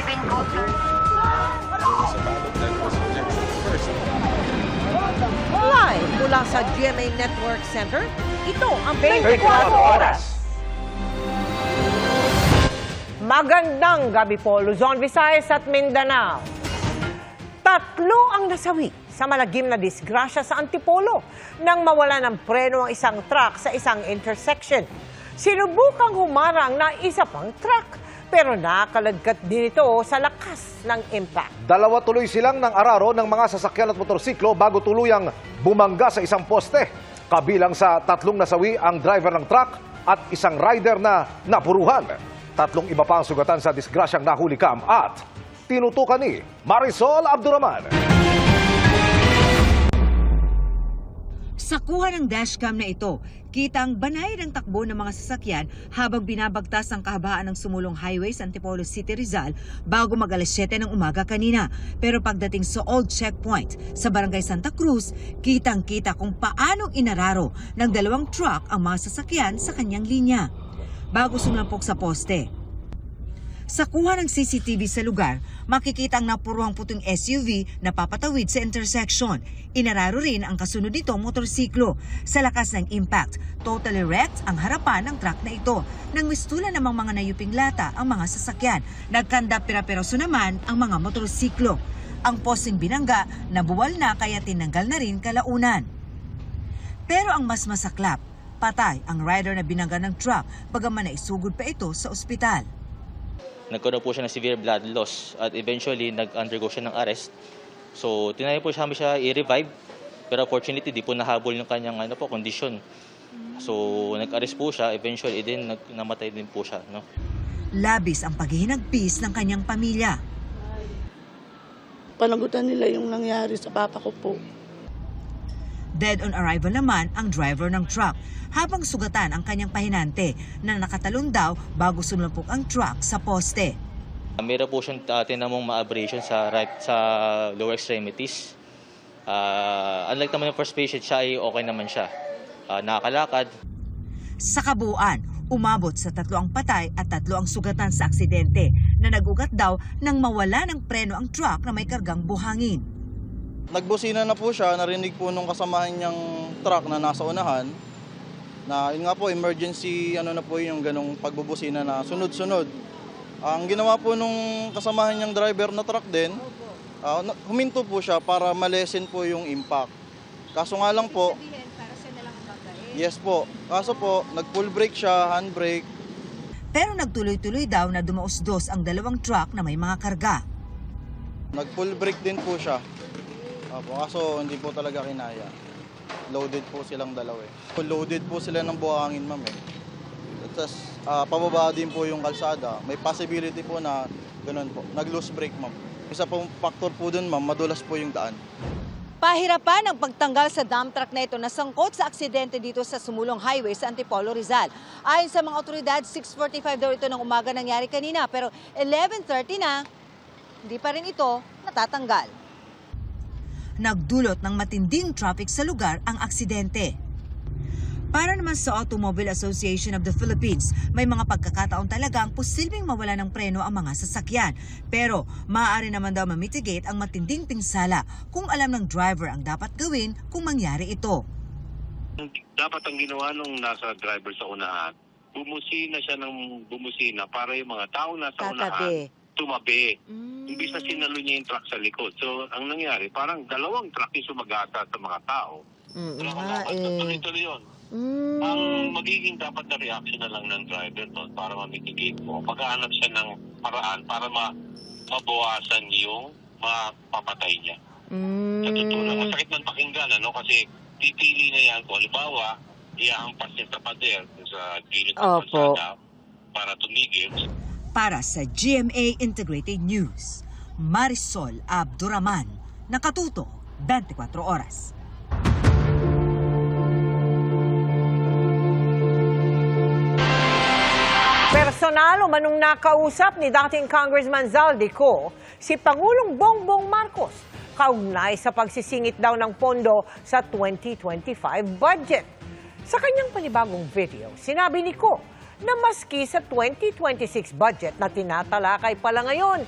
Philippine culture. Live mula sa GMA Network Center, ito ang 24 Oras. Magandang gabi po, Luzon, Visayas at Mindanao. Tatlo ang nasawi sa malagim na disgrasya sa Antipolo nang mawala ng preno ang isang truck sa isang intersection. Sinubukang humarang na isa pang truck pero nakaladkat din ito sa lakas ng impact. Dalawa tuloy silang ng araro ng mga sasakyan at motorsiklo bago tuluyang bumangga sa isang poste. Kabilang sa tatlong nasawi ang driver ng truck at isang rider na napuruhan. Tatlong iba pa ang sugatan sa disgrasyang nahulikam at tinutukan ni Marisol Abduraman. Sa kuha ng dashcam na ito, kita ang banay ng takbo ng mga sasakyan habang binabagtas ang kahabaan ng sumulong highway sa Antipolo City, Rizal bago mag-alas 7 ng umaga kanina. Pero pagdating sa old checkpoint sa Barangay Santa Cruz, kitang-kita kung paanong inararo ng dalawang truck ang mga sasakyan sa kanyang linya bago sumampok sa poste. Sa kuha ng CCTV sa lugar, makikita ang napuruhang puting SUV na papatawid sa intersection. Inararo rin ang kasunod nitong motorsiklo. Sa lakas ng impact, totally wrecked ang harapan ng truck na ito. Nang mistulan namang mga nayuping lata ang mga sasakyan. Nagkanda pira-piraso naman ang mga motorsiklo. Ang posting binangga, nabuwal na kaya tinanggal na rin kalaunan. Pero ang mas masaklap, patay ang rider na binangga ng truck bagaman naisugod pa ito sa ospital. Nagkaroon po siya ng severe blood loss at eventually nag-undergo siya ng arrest. So, tinayo po siya i-revive pero fortunately di po nahabol yung kanyang kondisyon. So, nag-arrest po siya, eventually din namatay din po siya. No? Labis ang paghihinagpis ng kanyang pamilya. Panagutan nila yung nangyari sa papa ko po. Dead on arrival naman ang driver ng truck habang sugatan ang kanyang pahinante na nakatalon daw bago sumulpok ang truck sa poste. Meron po siyang tinamong ma-abrasion sa lower extremities. Unlike naman yung first patient, siya ay okay naman siya. Nakakalakad. Sa kabuuan, umabot sa 3 ang patay at 3 ang sugatan sa aksidente na nagugat daw nang mawala ng preno ang truck na may kargang buhangin. Nagbusina na po siya, narinig po nung kasamahan niyang truck na nasa unahan na yun nga po, emergency na po yung ganong pagbubusina na sunod-sunod. Ang ginawa po nung kasamahan niyang driver na truck din, huminto po siya para malesen po yung impact. Kaso nga lang po, yes po, kaso po, nag-full brake siya, handbrake. Pero nagtuloy-tuloy daw na dumaos-dos ang 2 truck na may mga karga. Nag-full brake din po siya. Kaso hindi po talaga kinaya. Loaded po silang dalawa. Loaded po sila ng buhangin, ma'am. Tapos pababa din po yung kalsada. May possibility po na ganun po. Nag-loose brake, ma'am. Isa pong factor po dun, ma'am, madulas po yung daan. Pahirapan ang pagtanggal sa dump truck na ito na sangkot sa aksidente dito sa sumulong highway sa Antipolo, Rizal. Ayon sa mga otoridad, 6:45 daw ito ng umaga nangyari kanina. Pero 11:30 na, hindi pa rin ito natatanggal. Nagdulot ng matinding traffic sa lugar ang aksidente. Para naman sa Automobile Association of the Philippines, may mga pagkakataon talaga ang posibleng mawala ng preno ang mga sasakyan. Pero maaari naman daw mamitigate ang matinding pinsala kung alam ng driver ang dapat gawin kung mangyari ito. Dapat ang ginawa nung nasa driver sa unahan, bumusina siya ng bumusina para yung mga tao nasa unahan tumabi. Imbis na sinalo niya yung truck sa likod. So, ang nangyari, parang 2 truck yung sumagata sa mga tao. Tuloy-tuloy yun. Ang magiging dapat na reaction na lang ng driver doon para mamitigate mo. Paghahanap siya ng paraan para mabawasan yung mapapatay niya. Sa totoo lang, masakit ng pakinggan, kasi titili na yan kung halimbawa, iahampas niya sa pader sa gilid ng kalsada para tumigil. Para sa GMA Integrated News, Marisol Abduraman, nakatuto 24 oras. Personal umanong nakausap ni dating Congressman Zaldico si Pangulong Bongbong Marcos kaugnay sa pagsisingit daw ng pondo sa 2025 budget. Sa kanyang panibagong video, sinabi ni Ko na maski sa 2026 budget na tinatalakay pala ngayon,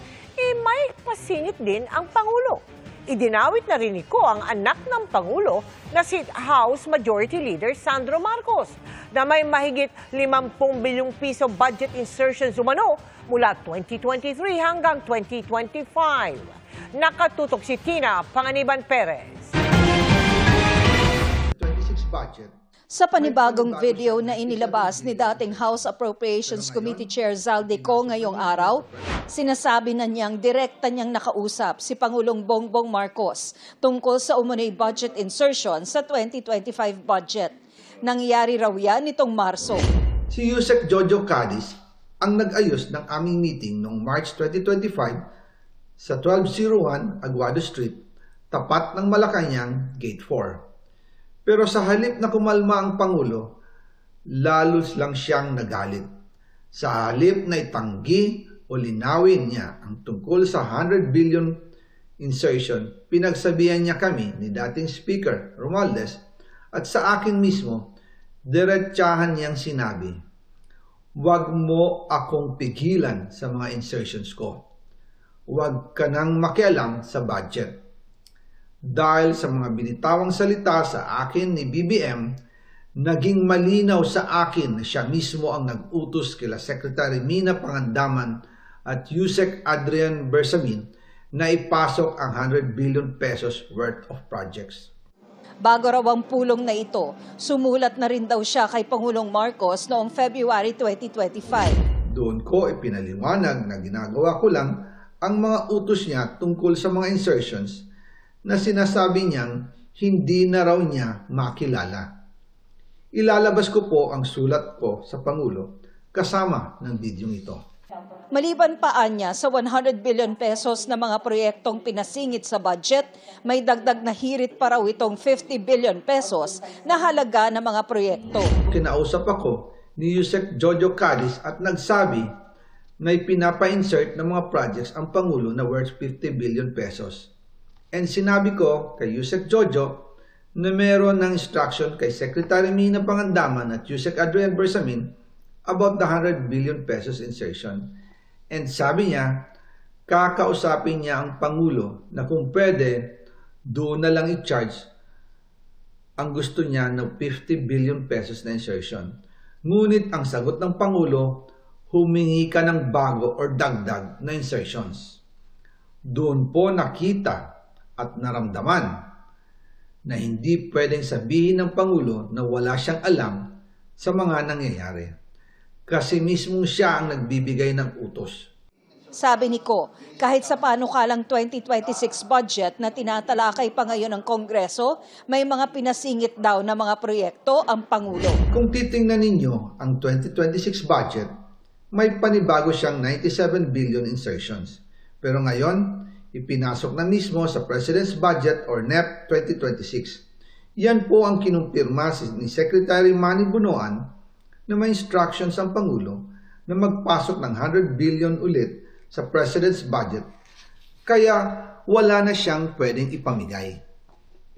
may pasingit din ang Pangulo. Idinawit na rin ni Ko ang anak ng Pangulo na si House Majority Leader Sandro Marcos na may mahigit 50 bilyong piso budget insertions umano mula 2023 hanggang 2025. Nakatutok si Tina Panganiban Perez. 26 budget. Sa panibagong video na inilabas ni dating House Appropriations Committee Chair Zaldi Co ngayong araw, sinasabi na niyang direkta niyang nakausap si Pangulong Bongbong Marcos tungkol sa umunoy budget insertion sa 2025 budget. Nangyari raw yan nitong Marso. Si Yusek Jojo Cadiz ang nag-ayos ng aming meeting noong March 2025 sa 1201 Aguado Street, tapat ng Malacanang, Gate 4. Pero sa halip na kumalma ang Pangulo, lalos lang siyang nagalit. Sa halip na itanggi o linawin niya ang tungkol sa 100 billion insertion, pinagsabihan niya kami ni dating Speaker Romualdez at sa akin mismo, diretsahan niyang sinabi, "Huwag mo akong pigilan sa mga insertions ko. Huwag ka nang makialam sa budget." Dahil sa mga binitawang salita sa akin ni BBM, naging malinaw sa akin na siya mismo ang nag-utos kila Secretary Mina Pangandaman at Yusek Adrian Bersamin na ipasok ang 100 billion pesos worth of projects. Bago raw ang pulong na ito, sumulat na rin daw siya kay Pangulong Marcos noong February 2025. Doon ko ipinaliwanag na ginagawa ko lang ang mga utos niya tungkol sa mga insertions na sinasabi niyang hindi na raw niya makilala. Ilalabas ko po ang sulat ko sa Pangulo kasama ng bidyong ito. Maliban pa anya sa 100 billion pesos na mga proyektong pinasingit sa budget, may dagdag na hirit pa raw itong 50 billion pesos na halaga ng mga proyekto. Kinausap ako ni Yusek Jojo Cadiz at nagsabi na ipinapa-insert ng mga projects ang Pangulo na worth 50 billion pesos. And sinabi ko kay Yusek Jojo na meron ng instruction kay Secretary Mina Pangandaman at Yusek Adrian Bersamin about the 100 billion pesos insertion. And sabi niya, kakausapin niya ang Pangulo na kung pwede, doon na lang i-charge ang gusto niya ng 50 billion pesos na insertion. Ngunit ang sagot ng Pangulo, humingi ka ng bago or dagdag na insertions. Doon po nakita at naramdaman na hindi pwedeng sabihin ng Pangulo na wala siyang alam sa mga nangyayari. Kasi mismo siya ang nagbibigay ng utos. Sabi ni Ko, kahit sa panukalang 2026 budget na tinatalakay pa ngayon ng Kongreso, may mga pinasingit daw na mga proyekto ang Pangulo. Kung titingnan ninyo ang 2026 budget, may panibago siyang 97 billion insertions. Pero ngayon, ipinasok na mismo sa President's Budget or NEP 2026. Yan po ang kinumpirma ni Secretary Manny Bunoan na may instructions ang Pangulo na magpasok ng 100 billion ulit sa President's Budget. Kaya wala na siyang pwedeng ipamigay.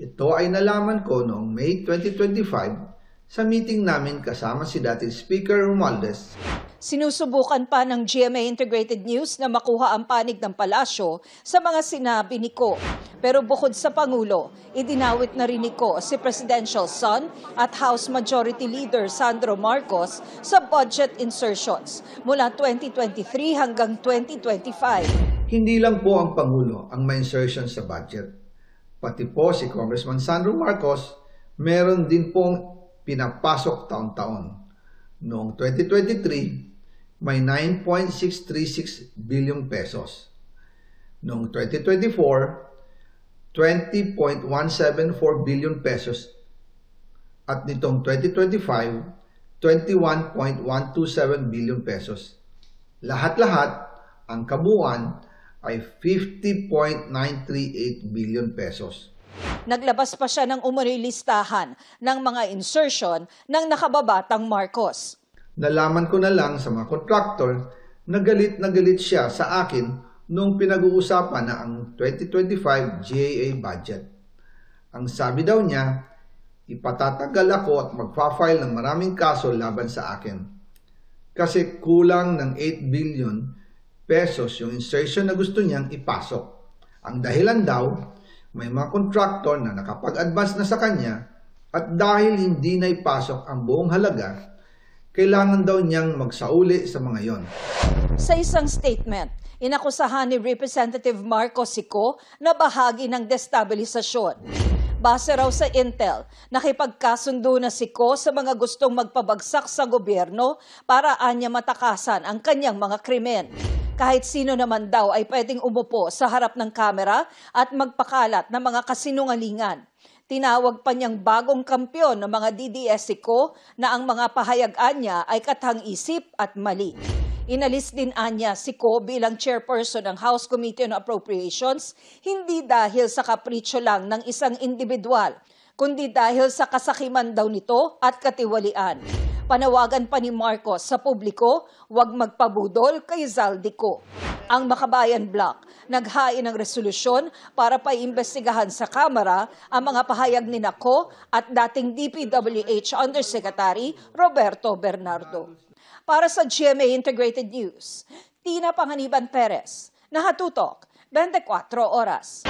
Ito ay nalaman ko noong May 2025 sa meeting namin kasama si dating Speaker Romualdez. Sinusubukan pa ng GMA Integrated News na makuha ang panig ng palasyo sa mga sinabi ni Ko. Pero bukod sa Pangulo, idinawit na rin ni Ko si Presidential Son at House Majority Leader Sandro Marcos sa budget insertions mula 2023 hanggang 2025. Hindi lang po ang Pangulo ang may insertion sa budget. Pati po si Congressman Sandro Marcos, meron din pong pinapasok taon-taon. Noong 2023, may 9.636 billion pesos. Noong 2024, 20.174 billion pesos. At nitong 2025, 21.127 billion pesos. Lahat-lahat, ang kabuuan ay 50.938 billion pesos. Naglabas pa siya ng umunoy listahan ng mga insertion ng nakababatang Marcos. Nalaman ko na lang sa mga contractor na galit siya sa akin nung pinag-uusapan na ang 2025 GAA budget. Ang sabi daw niya, ipatatagal ako at magpa-file ng maraming kaso laban sa akin. Kasi kulang ng 8 billion pesos yung insertion na gusto niyang ipasok. Ang dahilan daw, may mga kontraktor na nakapag-advance na sa kanya at dahil hindi na ipasok ang buong halaga, kailangan daw niyang magsauli sa mga yon. Sa isang statement, inakusahan ni Representative Marco Sico na bahagi ng destabilisasyon. Base raw sa intel, nakipagkasundo na Sico sa mga gustong magpabagsak sa gobyerno para anya matakasan ang kanyang mga krimen. Kahit sino naman daw ay pwedeng umupo sa harap ng kamera at magpakalat ng mga kasinungalingan. Tinawag pa niyang bagong kampyon ng mga DDS Sico na ang mga pahayagan niya ay katang-isip at mali. Inalis din anya Sico bilang chairperson ng House Committee on Appropriations, hindi dahil sa kapritsyo lang ng isang individual, kundi dahil sa kasakiman daw nito at katiwalian. Panawagan pa ni Marcos sa publiko, huwag magpabudol kay Zaldico. Ang Makabayan Bloc naghain ng resolusyon para paimbestigahan sa Kamara ang mga pahayag ni Naco at dating DPWH Undersecretary Roberto Bernardo. Para sa GMA Integrated News, Tina Panganiban Perez, Nakatutok, 24 Oras.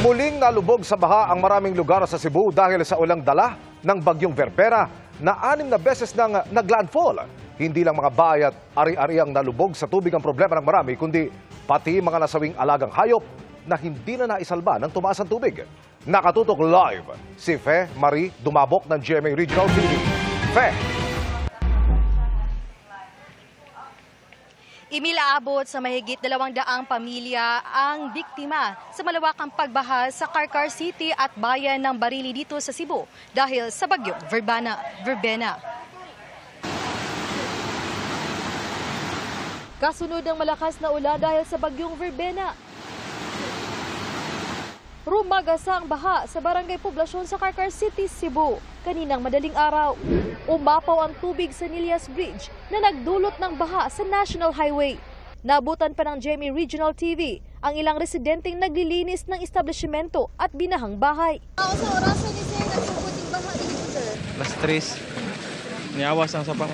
Muling nalubog sa baha ang maraming lugar sa Cebu dahil sa ulang dala ng bagyong Verbena na 6 na beses nang naglandfall. Hindi lang mga bahay at ari-ariang nalubog sa tubig ang problema ng marami, kundi pati mga nasawing alagang hayop na hindi na naisalba ng tumaas ang tubig. Nakatutok live si Fe Marie Dumabok ng GMA Regional TV. Fe! Imilaabot sa mahigit 200 pamilya ang biktima sa malawakang pagbaha sa Carcar City at bayan ng Barili dito sa Cebu dahil sa bagyong Verbena. Kasunod ng malakas na ulan dahil sa bagyong Verbena. Rumagasa ang baha sa barangay poblasyon sa Carcar City, Cebu kaninang madaling araw. Umapaw ang tubig sa Nilias Bridge na nagdulot ng baha sa National Highway. Nabutan pa ng GMA Regional TV ang ilang residenteng naglilinis ng establishmento at binahang bahay. Sa orasan ni sir, nagsugod yung baha dito sir. Las 3, niawas ang sapaw.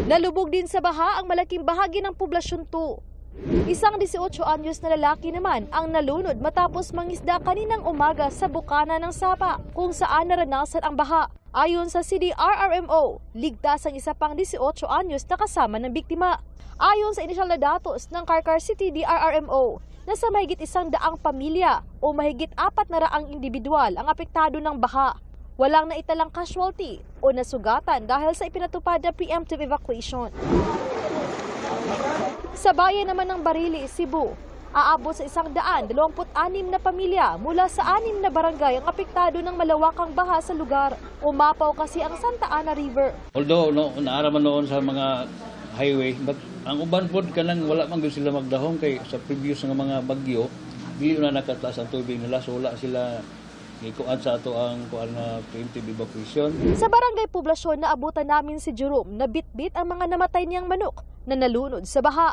Nalubog din sa baha ang malaking bahagi ng poblasyon 2. Isang 18 anyos na lalaki naman ang nalunod matapos mangisda kaninang umaga sa bukana ng Sapa kung saan naranasan ang baha. Ayon sa CDRRMO, ligtas ang isa pang 18 anyos na kasama ng biktima. Ayon sa inisyal na datos ng Carcar City DRRMO, nasa mahigit 100 pamilya o mahigit 400 individual ang apektado ng baha. Walang naitalang casualty o nasugatan dahil sa ipinatupad na preemptive evacuation. Sa bayan naman ng Barili, Cebu, aabot sa 126 na pamilya mula sa 6 na barangay ang apektado ng malawakang baha sa lugar. Umapaw kasi ang Santa Ana River. Although naaraman noon sa mga highway, but ang uban pod kanang wala man gyud sila magdahom kay sa previous nga mga bagyo, dili na nakataas ang tubig nila, so wala sila ikuan sa ato ang kuan na preemptive evacuation. Sa barangay poblasyon na abutan namin si Jerome na bitbit ang mga namatay niyang manok na nalunod sa baha.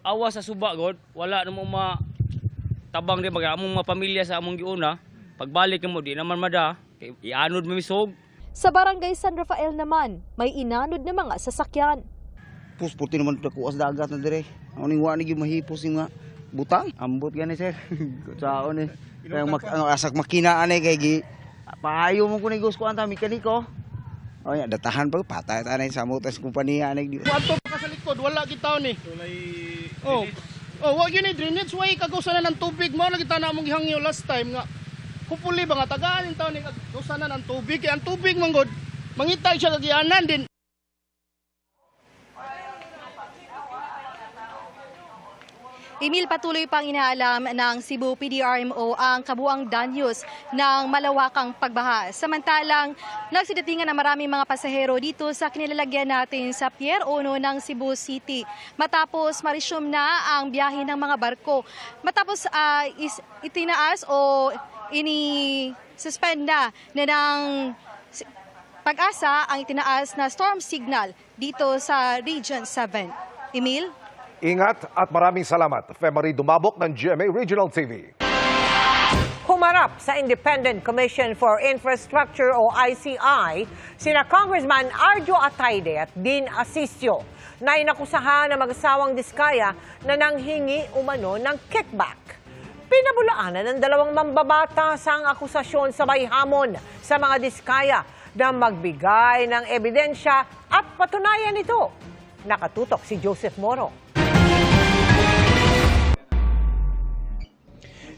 Awa sa suba god, wala namang tabang di mga among mga pamilya sa among giuna. Pagbalik mo di naman mada, kay ianod mamisog. Sa barangay San Rafael naman, may inanod na mga sasakyan. Puti naman kuas dagat na dire. Aning wa ni mahipos nga butang. Ambot gani sir. Saon ni. Kaya asak makina ani kay gi paayo mo kunig ko anta mekaniko. Oh ya datahan pa patay tanay sa motos kompanya ani di. Adto pa sa likod wala kita ni. Oh, wa gyud ni drainage way kagusa na ng tubig mo lagi ta na mong gihangyo last time nga. Hopefully ba nga tagaan in taon ni kagusa na ng tubig kay ang tubig manggod mangitay siya kagianan din. Emil, patuloy pang inaalam ng Cebu PDRMO ang kabuang danyos ng malawakang pagbaha. Samantalang nagsidatingan ng maraming mga pasahero dito sa kinilalagyan natin sa Pier 1 ng Cebu City. Matapos ma-resume na ang biyahe ng mga barko. Matapos itinaas o ini-suspend na ng Pag-asa ang itinaas na storm signal dito sa Region 7. Emil? Ingat at maraming salamat. Fe Marie Dumabok ng GMA Regional TV. Humarap sa Independent Commission for Infrastructure o ICI sina Congressman Arjo Atayde at Dean Asisio. na inakusahan ng mag-asawang Diskaya na nanghingi umano ng kickback. Pinabulaanan ng dalawang mambabatas ang akusasyon sabay hamon sa mga Diskaya na magbigay ng ebidensya at patunayan ito. Nakatutok si Joseph Moro.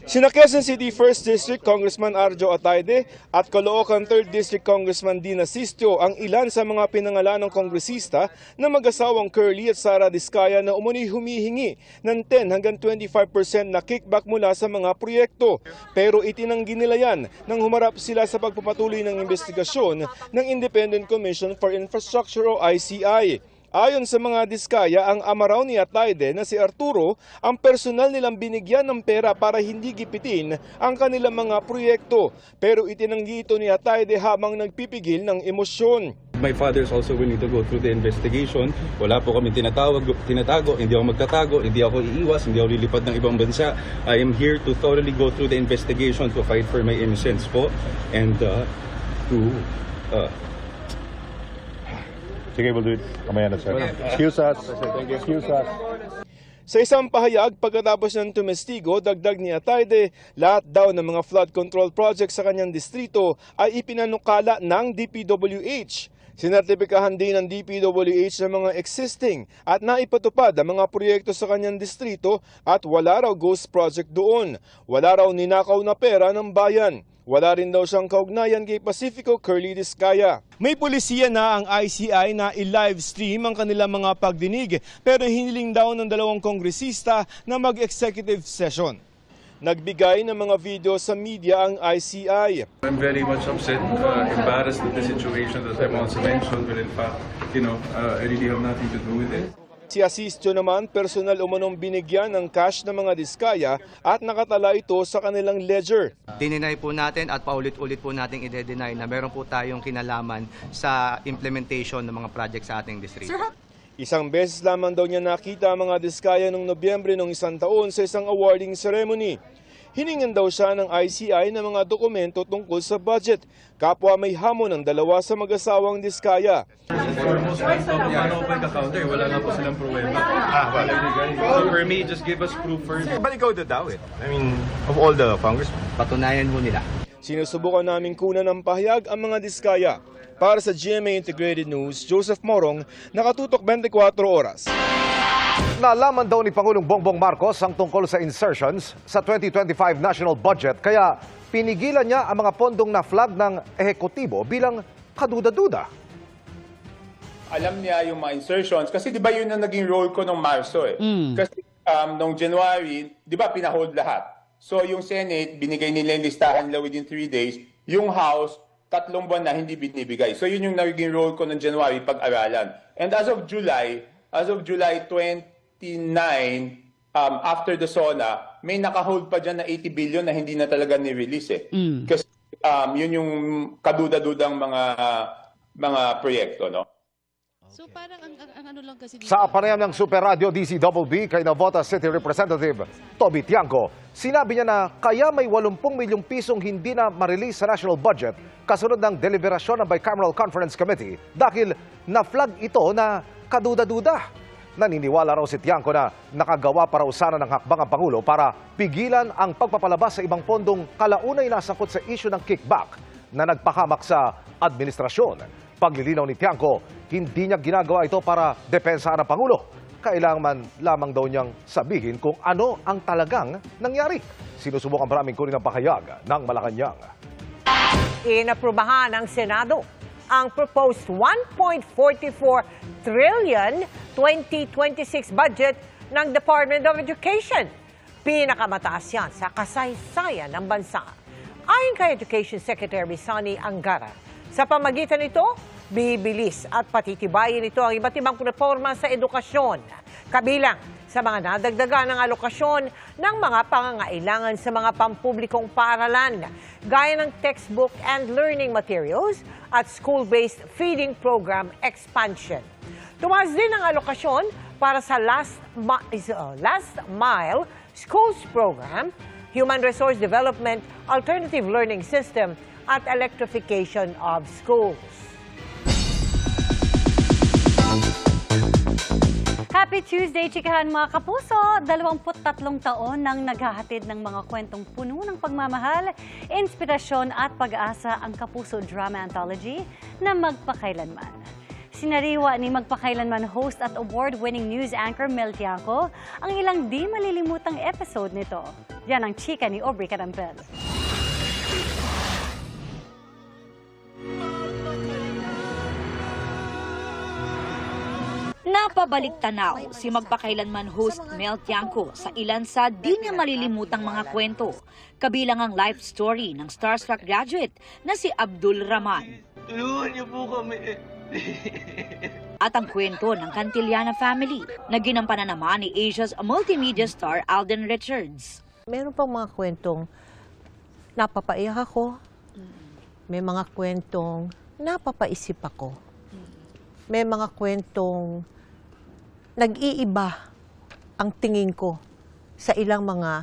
Sina Quezon City 1st District Congressman Arjo Atayde at Caloocan 3rd District Congressman Dina Sistio ang ilan sa mga pinangalanang kongresista na mag-asawang Curly at Sara Diskaya na umuni humihingi ng 10 hanggang 25% na kickback mula sa mga proyekto. Pero itinanggi nila yan nang humarap sila sa pagpapatuloy ng investigasyon ng Independent Commission for Infrastructure o ICI. Ayon sa mga Diskaya, ang ama raw ni Atayde na si Arturo ang personal nilang binigyan ng pera para hindi gipitin ang kanilang mga proyekto. Pero itinanggi ito ni Atayde habang nagpipigil ng emosyon. My father is also willing to go through the investigation. Wala po kami tinatago, hindi ako magtatago, hindi ako iiwas, hindi ako lilipad ng ibang bansa. I am here to thoroughly go through the investigation to fight for my innocence po and Sige, we'll do it. Kamaya na, sir. Excuse us. Excuse us. Sa isang pahayag, pagkatapos ng tumestigo, dagdag ni Atayde, lahat daw ng mga flood control project sa kanyang distrito ay ipinanukala ng DPWH. Sinertipikahan din ng DPWH ng mga existing at naipatupad ang mga proyekto sa kanyang distrito at wala raw ghost project doon. Wala raw ninakaw na pera ng bayan. Wala rin daw siyang kaugnayan kay Pacifico Curly Diskaya. May pulisiya na ang ICI na i-live stream ang kanilang mga pagdinig pero hiniling daw ng dalawang kongresista na mag-executive session. Nagbigay ng mga video sa media ang ICI. I'm very much upset, embarrassed with the situation that I've also mentioned, but in fact, I really have nothing to do with it. Si Asistio naman, personal umanong binigyan ng cash ng mga Diskaya at nakatala ito sa kanilang ledger. Dininay po natin at paulit-ulit po natin i-deny na meron po tayong kinalaman sa implementation ng mga project sa ating distrito. Isang beses lamang daw niya nakita ang mga Diskaya noong Nobyembre ng isang taon sa isang awarding ceremony. Hiningan daw siya ng ICI ng mga dokumento tungkol sa budget. Kapwa may hamon ng dalawa sa mag-asawang Diskaya. For most of the bank account, wala nga po silang problema. So for me, just give us proof first. But ikaw dadawit. I mean, of all the congressmen. Patunayan mo nila. Sinusubukan namin kunan ng pahayag ang mga Diskaya. Para sa GMA Integrated News, Joseph Morong, nakatutok 24 oras. Nalaman daw ni Pangulong Bongbong Marcos ang tungkol sa insertions sa 2025 national budget kaya pinigilan niya ang mga pondong na-flag ng ehekutibo bilang kaduda-duda. Alam niya yung mga insertions kasi di ba yun ang naging role ko nung Marso eh. Kasi nung January, di ba pinahold lahat. So yung Senate, binigay nila yung listahan nila within 3 days. Yung House, 3 buwan na hindi binibigay. So yun yung naging role ko nung January pag-aralan. And as of July 29, after the SONA, may nakahold pa dyan na 80 billion na hindi na talaga ni-release eh. Kasi yun yung kaduda-dudang mga proyekto, no? So parang ang ano lang kasi Sa panayam ng Super Radio DCBB kay Navota City Representative Toby Tiangco, sinabi niya na kaya may 80 milyong pisong hindi na ma-release sa national budget kasunod ng deliberasyon ng Bicameral Conference Committee dahil na-flag ito na kaduda-duda. Naniniwala raw si Tiangco na nakagawa para usana ng hakbang ang Pangulo para pigilan ang pagpapalabas sa ibang pondong kalaunay nasangkot sa issue ng kickback na nagpahamak sa administrasyon. Paglilinaw ni Tiangco, hindi niya ginagawa ito para depensahan ang Pangulo. Kailangan lamang daw niyang sabihin kung ano ang talagang nangyari. Sinusubukan maraming kunin ang pahayag ng Malacanang. Inaprubahan ng Senado ang proposed 1.44 trillion 2026 budget ng Department of Education. Pinakamataas yan sa kasaysayan ng bansa. Ayon kay Education Secretary Sonny Angara, sa pamagitan nito, bibilis at patitibayin ito ang iba't ibang reforma sa edukasyon. Kabilang sa mga nadagdagan ng alokasyon ng mga pangangailangan sa mga pampublikong paaralan, gaya ng textbook and learning materials at school-based feeding program expansion. Tumaas din ang alokasyon para sa Last Mile Schools Program, Human Resource Development, Alternative Learning System, at electrification of schools. Happy Tuesday, chikahan mga kapuso! 23 taon nang naghahatid ng mga kwentong puno ng pagmamahal, inspirasyon at pag-asa ang Kapuso Drama Anthology na Magpakailanman. Sinariwa ni Magpakailanman host at award-winning news anchor Mel Tiangco ang ilang di malilimutang episode nito. Yan ang chika ni Aubrey Carampel. Napabalik-tanaw si Magpakailanman host Mel Tiangco sa ilan sa di niya malilimutang mga kwento, kabilang ang life story ng starstruck graduate na si Abdul Rahman. Tulungan niyo po kami. At ang kwento ng Cantillana family na ginampanan naman ni Asia's multimedia star Alden Richards. Meron pang mga kwentong napapaiyak ako, may mga kwentong napapaisip ako, may mga kwentong nag-iiba ang tingin ko sa ilang mga,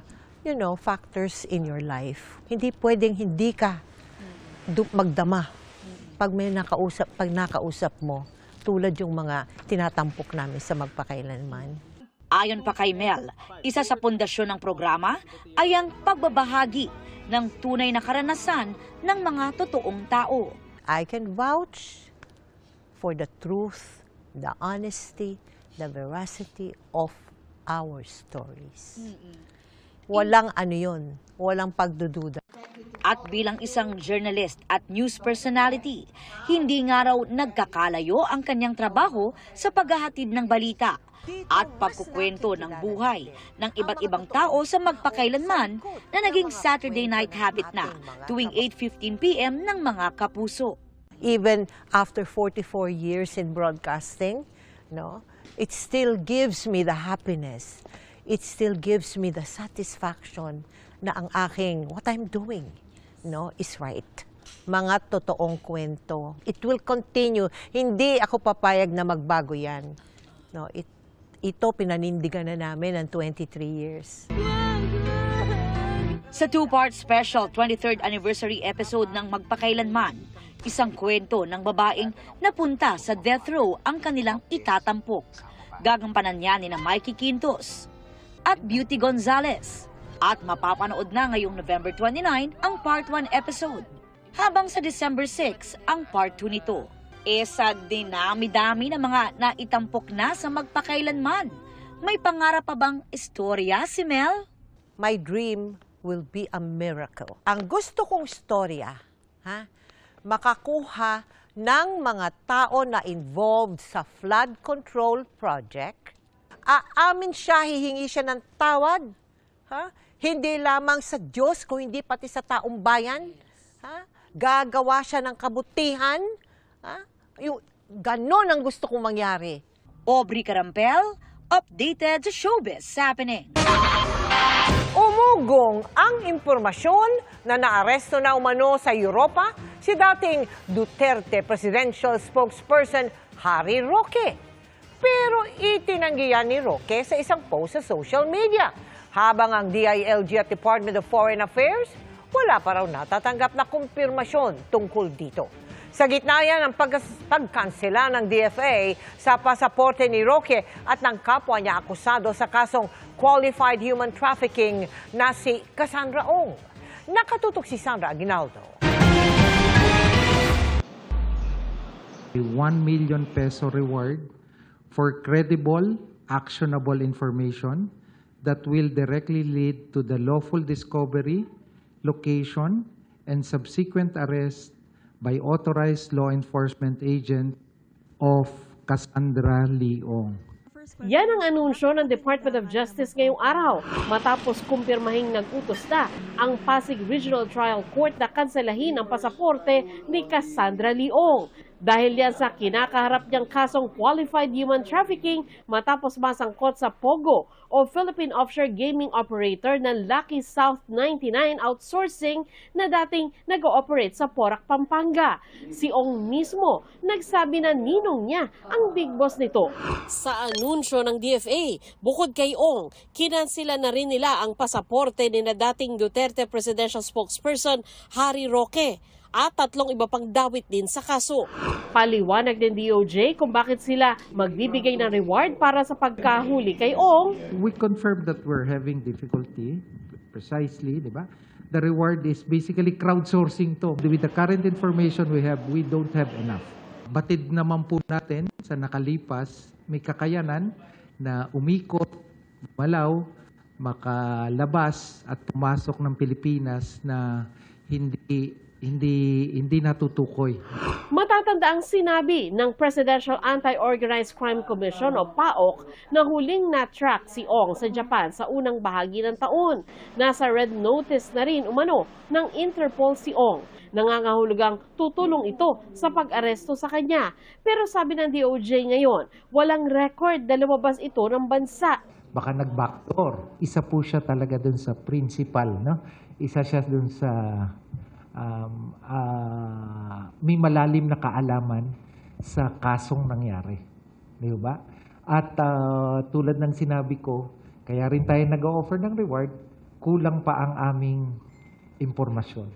factors in your life. Hindi pwedeng hindi ka magdama pag nakausap mo, tulad yung mga tinatampok namin sa Magpakailanman. Ayon pa kay Mel, isa sa pundasyon ng programa ay ang pagbabahagi ng tunay na karanasan ng mga totoong tao. I can vouch for the truth, the honesty, the veracity of our stories. Walang walang pagdududa. At bilang isang journalist at news personality, hindi nga raw nagkakalayo ang kanyang trabaho sa paghahatid ng balita at pagkukwento ng buhay ng iba't ibang tao sa Magpakailanman na naging Saturday night habit na tuwing 8:15 p.m. ng mga kapuso. Even after 44 years in broadcasting, it still gives me the happiness. It still gives me the satisfaction na ang what I'm doing, is right. Mga totoong kwento. It will continue. Hindi ako papayag na magbago yan. Ito pinanindigan na namin ng 23 years. Sa two-part special 23rd anniversary episode ng Magpakailanman, isang kwento ng babaeng napunta sa death row ang kanilang itatampok. Gagampanan niya ni Mikey Quintos at Beauty Gonzalez. At mapapanood na ngayong November 29 ang part 1 episode. Habang sa December 6 ang part 2 nito. Sa dinami-dami na mga naitampok na sa Magpakailanman, may pangarap pa bang istorya si Mel? My dream will be a miracle. Ang gusto kong istorya, makakuha ng mga tao na involved sa flood control project. Aamin siya, hihingi siya ng tawad. Hindi lamang sa Diyos, kung hindi pati sa taong bayan. Gagawa siya ng kabutihan. Ganon ang gusto kong mangyari. Aubrey Carampel, updated sa Showbiz Happening. Umugong ang impormasyon na naaresto na umano sa Europa si dating Duterte Presidential Spokesperson Harry Roque. Pero itinanggihan ni Roque sa isang post sa social media. Habang ang DILG at Department of Foreign Affairs, wala pa raw natatanggap na kumpirmasyon tungkol dito. Sa gitna yan ang pagkansela ng DFA sa pasaporte ni Roque at ng kapwa niya akusado sa kasong qualified human trafficking na si Cassandra Ong. Nakatutok si Sandra Aguinaldo. 1 million peso reward for credible, actionable information that will directly lead to the lawful discovery, location, and subsequent arrest by authorized law enforcement agent of Cassandra Leong. Yan ang anunsyo ng Department of Justice ngayong araw matapos kumpirmahing nag-utos na ang Pasig Regional Trial Court na kanselahin ang pasaporte ni Cassandra Leong. Dahil yan sa kinakaharap niyang kasong qualified human trafficking matapos masangkot sa POGO o Philippine Offshore Gaming Operator ng Lucky South 99 Outsourcing na dating nag-ooperate sa Porac, Pampanga. Si Ong mismo nagsabi na ninong niya ang big boss nito. Sa anunsyo ng DFA, bukod kay Ong, kinansila na rin nila ang pasaporte ni na dating Duterte Presidential Spokesperson Harry Roque. at 3 iba pang dawit din sa kaso. Paliwanag din DOJ kung bakit sila magbibigay ng reward para sa pagkahuli kay Ong. We confirm that we're having difficulty, precisely, di ba? The reward is basically crowdsourcing to. With the current information we have, we don't have enough. Batid naman po natin sa nakalipas, may kakayanan na umikot, malaw, makalabas at pumasok ng Pilipinas na hindi natutukoy. Matatanda ang sinabi ng Presidential Anti-Organized Crime Commission o PAOK na huling na-track si Ong sa Japan sa unang bahagi ng taon. Nasa red notice na rin umano ng Interpol si Ong. Nangangahulugang tutulong ito sa pag-aresto sa kanya. Pero sabi ng DOJ ngayon, walang record na lumabas ito ng bansa. Baka nag-backdoor. Isa po siya talaga dun sa principal, no? Isa siya dun sa may malalim na kaalaman sa kasong nangyari. Di ba? At tulad ng sinabi ko, kaya rin tayo nag-offer ng reward, kulang pa ang aming impormasyon.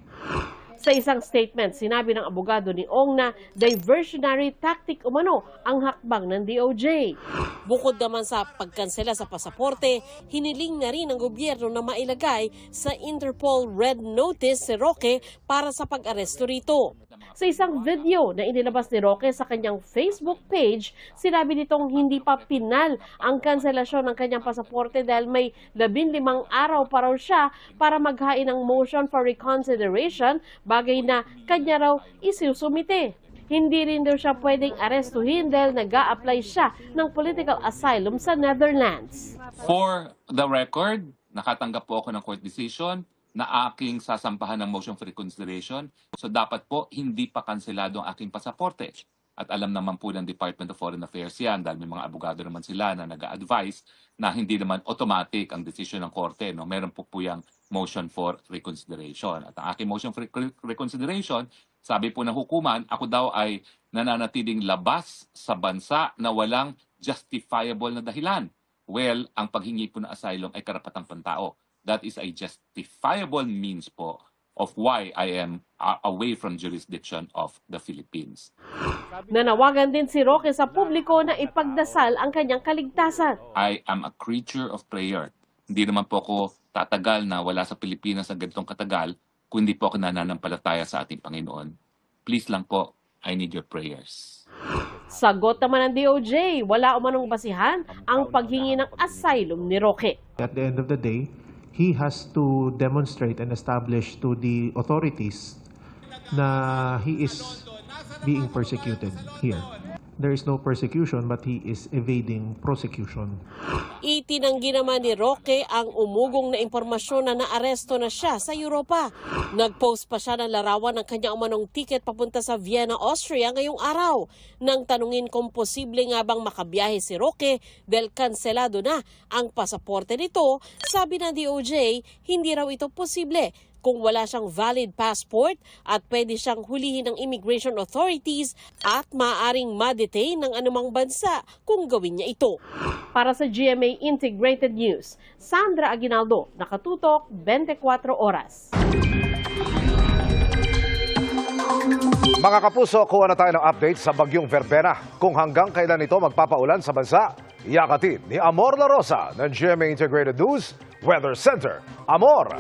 Sa isang statement, sinabi ng abogado ni Ong na diversionary tactic umano ang hakbang ng DOJ. Bukod naman sa pagkansela sa pasaporte, hiniling na rin ng gobyerno na mailagay sa Interpol Red Notice si Roque para sa pag-aresto rito. Sa isang video na inilabas ni Roque sa kanyang Facebook page, sinabi nitong hindi pa pinal ang kanselasyon ng kanyang pasaporte dahil may 15 araw pa raw siya para maghain ng motion for reconsideration, bagay na kanya raw isusumite. Hindi rin daw siya pwedeng arestuhin dahil nag-a-apply siya ng political asylum sa Netherlands. For the record, nakatanggap po ako ng court decision na aking sasampahan ng motion for reconsideration. So dapat po hindi pa kanselado ang aking pasaporte. At alam naman po ng Department of Foreign Affairs yan dahil may mga abogado naman sila na nag-a-advise na hindi naman automatic ang desisyon ng korte. No? Meron po yung motion for reconsideration. At ang aking motion for reconsideration, sabi po ng hukuman, ako daw ay nananatiling labas sa bansa na walang justifiable na dahilan. Well, ang paghingi po ng asylum ay karapatang pantao. That is a justifiable means po of why I am away from jurisdiction of the Philippines. Nanawagan din si Roque sa publiko na ipagdasal ang kanyang kaligtasan. I am a creature of prayer. Hindi naman po ako tatagal na wala sa Pilipinas sa ganitong katagal kung hindi po ako nananampalataya sa ating Panginoon. Please lang po, I need your prayers. Sagot naman ng DOJ, wala umanong basihan ang paghingi ng asylum ni Roque. At the end of the day, he has to demonstrate and establish to the authorities na he is being persecuted here. There is no persecution but he is evading prosecution. Itinanggi naman ni Roque ang umugong na impormasyon na naaresto na siya sa Europa. Nag-post pa siya ng larawan ng kanyang umanong tiket papunta sa Vienna, Austria ngayong araw. Nang tanungin kung posible nga bang makabiyahe si Roque dahil kanselado na ang pasaporte nito, sabi ng DOJ, hindi raw ito posible kung wala siyang valid passport at pwede siyang hulihin ng immigration authorities at maaaring ma-detain ng anumang bansa kung gawin niya ito. Para sa GMA Integrated News, Sandra Aguinaldo, nakatutok 24 oras. Mga kapuso, kuha na tayo ng update sa bagyong Verbena. Kung hanggang kailan ito magpapaulan sa bansa, yakatid ni Amor La Rosa ng GMA Integrated News Weather Center. Amor!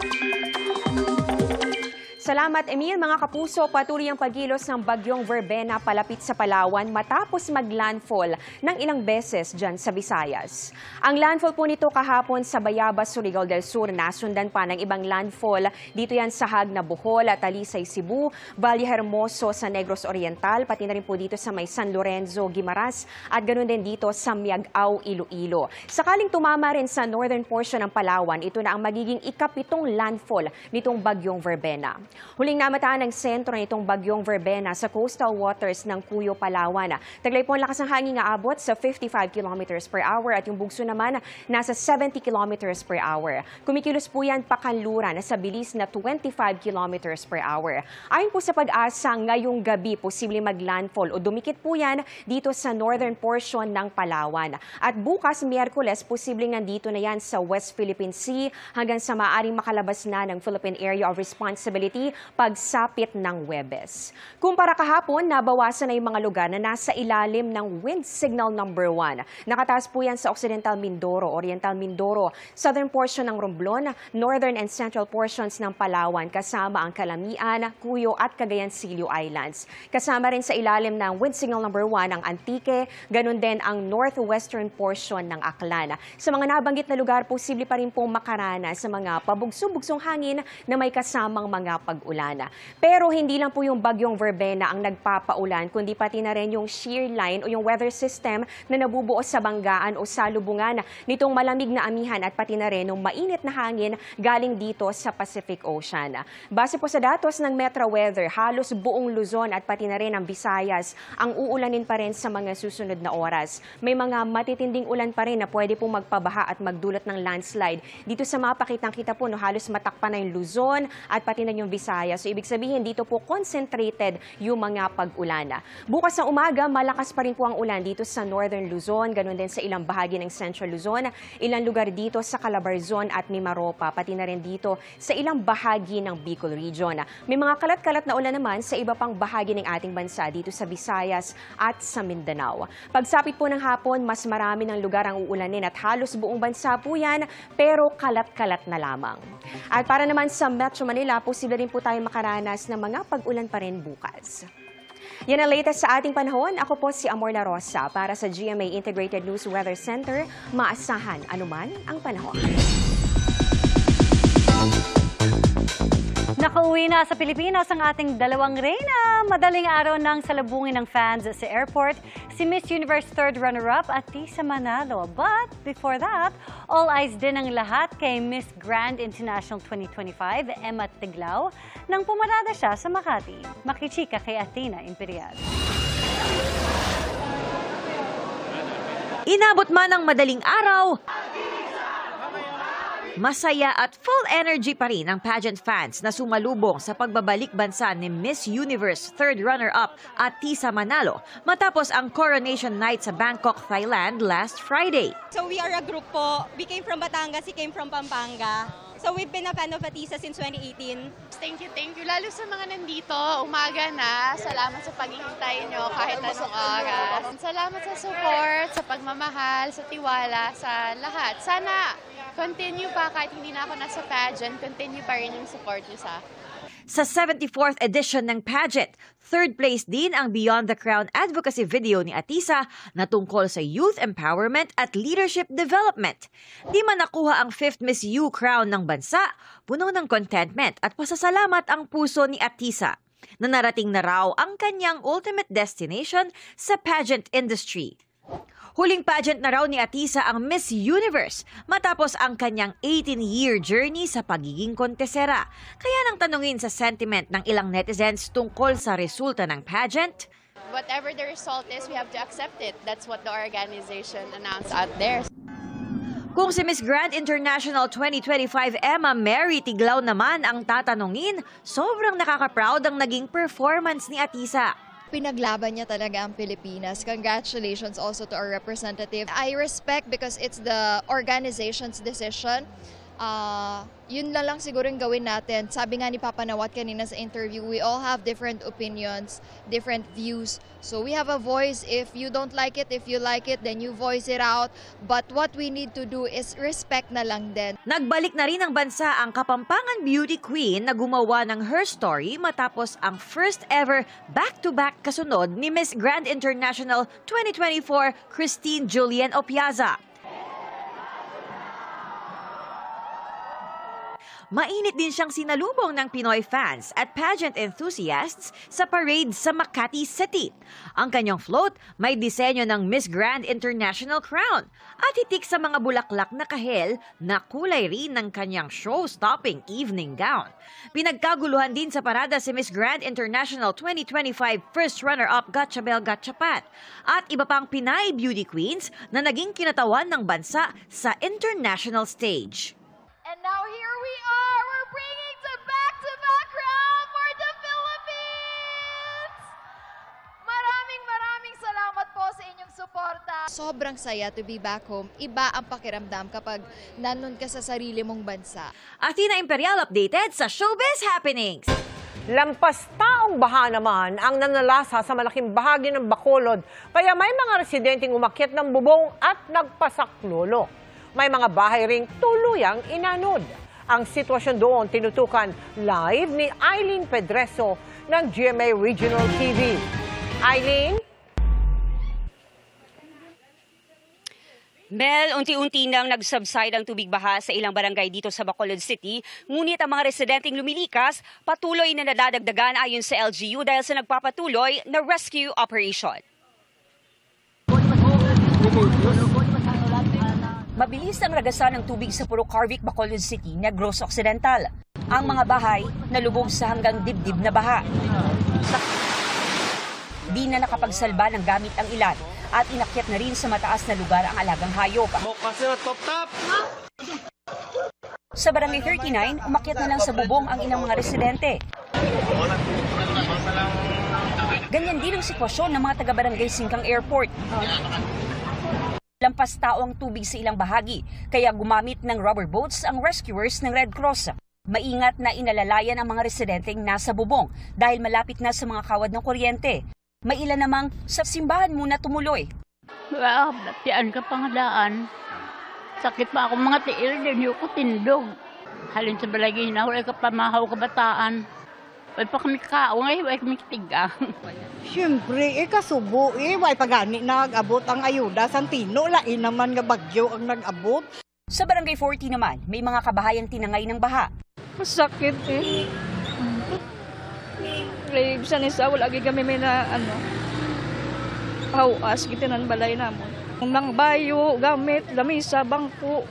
Salamat, Emil. Mga kapuso, patuloy ang pagkilos ng bagyong Verbena palapit sa Palawan matapos mag-landfall ng ilang beses dyan sa Visayas. Ang landfall po nito kahapon sa Bayabas, Surigao del Sur, nasundan pa ng ibang landfall dito yan sa Hagna, Bohol, at Talisay, Cebu, Valle Hermoso sa Negros Oriental, pati na rin po dito sa may San Lorenzo, Guimaras, at ganoon din dito sa Miagao, Iloilo. Sakaling tumama rin sa northern portion ng Palawan, ito na ang magiging ikapitong landfall nitong bagyong Verbena. Huling namataan ng sentro nitong bagyong Verbena sa coastal waters ng Cuyo, Palawan. Taglay po ang lakas ng hangin nga abot sa 55 km per hour at yung bugso naman nasa 70 km per hour. Kumikilos po yan pakanluran sa bilis na 25 km per hour. Ayon po sa pag-asa, ngayong gabi posibleng mag-landfall o dumikit po yan dito sa northern portion ng Palawan. At bukas, Miyerkules, posibleng nandito na yan sa West Philippine Sea hanggang sa maaaring makalabas na ng Philippine Area of Responsibility January pagsapit ng Huwebes. Kumpara kahapon, nabawasan na yung mga lugar na nasa ilalim ng wind signal number 1. Nakataas po yan sa Occidental Mindoro, Oriental Mindoro, southern portion ng Romblon, northern and central portions ng Palawan, kasama ang Calamian, Cuyo at Cagayan Silio Islands. Kasama rin sa ilalim ng wind signal number 1 ang Antique, ganun din ang northwestern portion ng Aklan. Sa mga nabanggit na lugar, posible pa rin pong makaranas sa mga pabugso-bugsong hangin na may kasamang mga pag-ulan. Pero hindi lang po yung bagyong Verbena ang nagpapaulan, kundi pati na rin yung shear line o yung weather system na nabubuo sa banggaan o salubungan nitong malamig na amihan at pati na rin yung mainit na hangin galing dito sa Pacific Ocean. Base po sa datos ng Metro Weather, halos buong Luzon at pati na rin ang Visayas ang uulanin pa rin sa mga susunod na oras. May mga matitinding ulan pa rin na pwede pong magpabaha at magdulot ng landslide. Dito sa mapakitang-kita po, halos matakpan na yung Luzon at pati na yung Visayas. So ibig sabihin, dito po concentrated yung mga pag-ulan. Bukas ng umaga, malakas pa rin po ang ulan dito sa Northern Luzon, ganun din sa ilang bahagi ng Central Luzon, ilang lugar dito sa Calabarzon at Mimaropa, pati na rin dito sa ilang bahagi ng Bicol Region. May mga kalat-kalat na ulan naman sa iba pang bahagi ng ating bansa dito sa Visayas at sa Mindanao. Pagsapit po ng hapon, mas marami ng lugar ang uulanin at halos buong bansa po yan, pero kalat-kalat na lamang. At para naman sa Metro Manila, posible rin po tayo makaranas ng mga pag-ulan pa rin bukas. Yan ang latest sa ating panahon. Ako po si Amor La Rosa para sa GMA Integrated News Weather Center. Maasahan anuman ang panahon. Nakauwi na sa Pilipinas ang ating dalawang reyna. Madaling araw nang salubungin ng fans sa airport si Miss Universe third runner-up Atisa Manalo. But before that, all eyes din ang lahat kay Miss Grand International 2025 Emma Tiglao nang pumarada siya sa Makati. Makichika kay Athena Imperial. Inabot man ang madaling araw, masaya at full energy pa rin ang pageant fans na sumalubong sa pagbabalik bansa ni Miss Universe third runner-up Atisa Manalo matapos ang coronation night sa Bangkok, Thailand last Friday. So we are a group po. We came from Batangas, he came from Pampanga. So we've been a fan of Atisa since 2018. Thank you. Lalo sa mga nandito, umaga na. Salamat sa paghihintay nyo kahit anong oras. Salamat sa support, sa pagmamahal, sa tiwala, sa lahat. Sana continue pa kahit hindi na ako nasa pageant, continue pa rin yung support nyo sa Sa 74th edition ng pageant, third place din ang Beyond the Crown advocacy video ni Atisa na tungkol sa youth empowerment at leadership development. Di man nakuha ang 5th Miss U crown ng bansa, puno ng contentment at pasasalamat ang puso ni Atisa na narating na raw ang kanyang ultimate destination sa pageant industry. Huling pageant na raw ni Atisa ang Miss Universe matapos ang kanyang 18-year journey sa pagiging kontesera. Kaya nang tanungin sa sentiment ng ilang netizens tungkol sa resulta ng pageant, whatever the result is, we have to accept it. That's what the organization announced out there. Kung si Miss Grand International 2025 Emma Mary Tiglao naman ang tatanungin, sobrang nakaka-proud ang naging performance ni Atisa. Pinaglaban niya talaga ang Pilipinas. Congratulations also to our representative. I respect because it's the organization's decision. Yun na lang siguro yung gawin natin. Sabi nga ni Papa Nawat kanina sa interview, we all have different opinions, different views. So we have a voice. If you don't like it, if you like it, then you voice it out. But what we need to do is respect na lang din. Nagbalik na rin ng bansa ang Kapampangan beauty queen na gumawa ng her story matapos ang first ever back-to-back kasunod ni Miss Grand International 2024 Christine Julian Opiaza. Mainit din siyang sinalubong ng Pinoy fans at pageant enthusiasts sa parade sa Makati City. Ang kanyang float may disenyo ng Miss Grand International crown at hitik sa mga bulaklak na kahel na kulay rin ng kanyang show-stopping evening gown. Pinagkaguluhan din sa parada si Miss Grand International 2025 first runner-up Gatchabel Gatchapat at iba pang Pinay beauty queens na naging kinatawan ng bansa sa international stage. And now here we are, we're bringing the back-to-back crown for the Philippines! Maraming salamat po sa inyong suporta. Sobrang saya to be back home. Iba ang pakiramdam kapag nandun ka sa sarili mong bansa. Athena Imperial updated sa Showbiz Happenings. Lampas taong baha naman ang nanalasa sa malaking bahagi ng Bacolod, kaya may mga residenteng umakyat ng bubong at nagpasaklolo. May mga bahay ring tuluyang inanod. Ang sitwasyon doon tinutukan live ni Eileen Pedreso ng GMA Regional TV. Eileen? Mel, unti-unti nang nag-subside ang tubig baha sa ilang barangay dito sa Bacolod City, ngunit ang mga residenteng lumilikas patuloy na nadadagdagan ayon sa LGU dahil sa nagpapatuloy na rescue operation. Mabilis ang ragasan ng tubig sa Puro Carvic, Bacolod City, Negros Occidental. Ang mga bahay nalubog sa hanggang dibdib na baha. Di na nakapagsalba ng gamit ang ilan at inakyat na rin sa mataas na lugar ang alagang hayop. Sa Barangay 39, umakyat na lang sa bubong ang ilang mga residente. Ganyan din ang sitwasyon ng mga taga-Barangay Singkang Airport. Lampas tao ang tubig sa ilang bahagi, kaya gumamit ng rubber boats ang rescuers ng Red Cross. Maingat na inalalayan ang mga residenteng nasa bubong dahil malapit na sa mga kawad ng kuryente. May ilan namang sa simbahan muna tumuloy. Tiyan ka pangadaan. Sakit pa ako mga tiil, din yung ko tindog. Halin sa balagay na, wala ka pamahaw kabataan. Wala pa kami kaaway, wala kami kitigang. Siyempre, kasubo, wala pagani nag-abot ang ayuda. Santino, lain naman nga bagyo ang nag-abot. Sa Barangay 40 naman, may mga kabahayang tinangay ng baha. Masakit Bisan isa, wala kami may na, hawas, gitinan balay namon. Nang bayo, gamit, lamisa, bangko,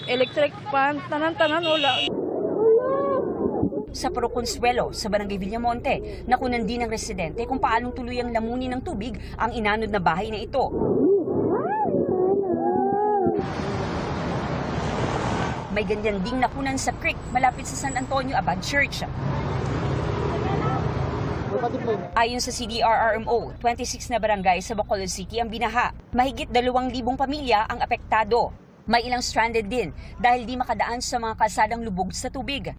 electric fan, tanan-tanan, wala. Sa Puro Consuelo, sa Barangay Villamonte, nakunan din ng residente kung paanong tuluyang lamunin ng tubig ang inanod na bahay na ito. May ganyan ding nakunan sa creek malapit sa San Antonio Abad Church. Ayon sa CDRRMO, 26 na barangay sa Bacolod City ang binaha. Mahigit 2,000 pamilya ang apektado. May ilang stranded din dahil di makadaan sa mga kalsadang lubog sa tubig.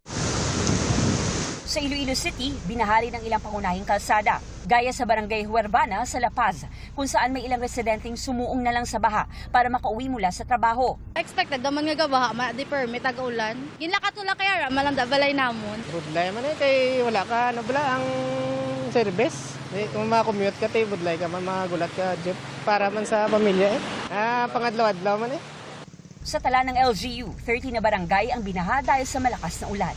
Sa Iloilo City, binahari ng ilang pangunahing kalsada, gaya sa Barangay Huervana sa La Paz, kung saan may ilang residenteng sumuong na lang sa baha para makauwi mula sa trabaho. Expected naman nga baha, di permit tag-ulan. Ginlakatula kaya malanda balay namon. Budlay man kay wala ka ang service. Kung ma-commute ka tay budlay ka man magulat ka jeep para man sa pamilya pangadlaw-adlaw man Sa tala ng LGU, 30 na barangay ang binaha dahil sa malakas na ulan.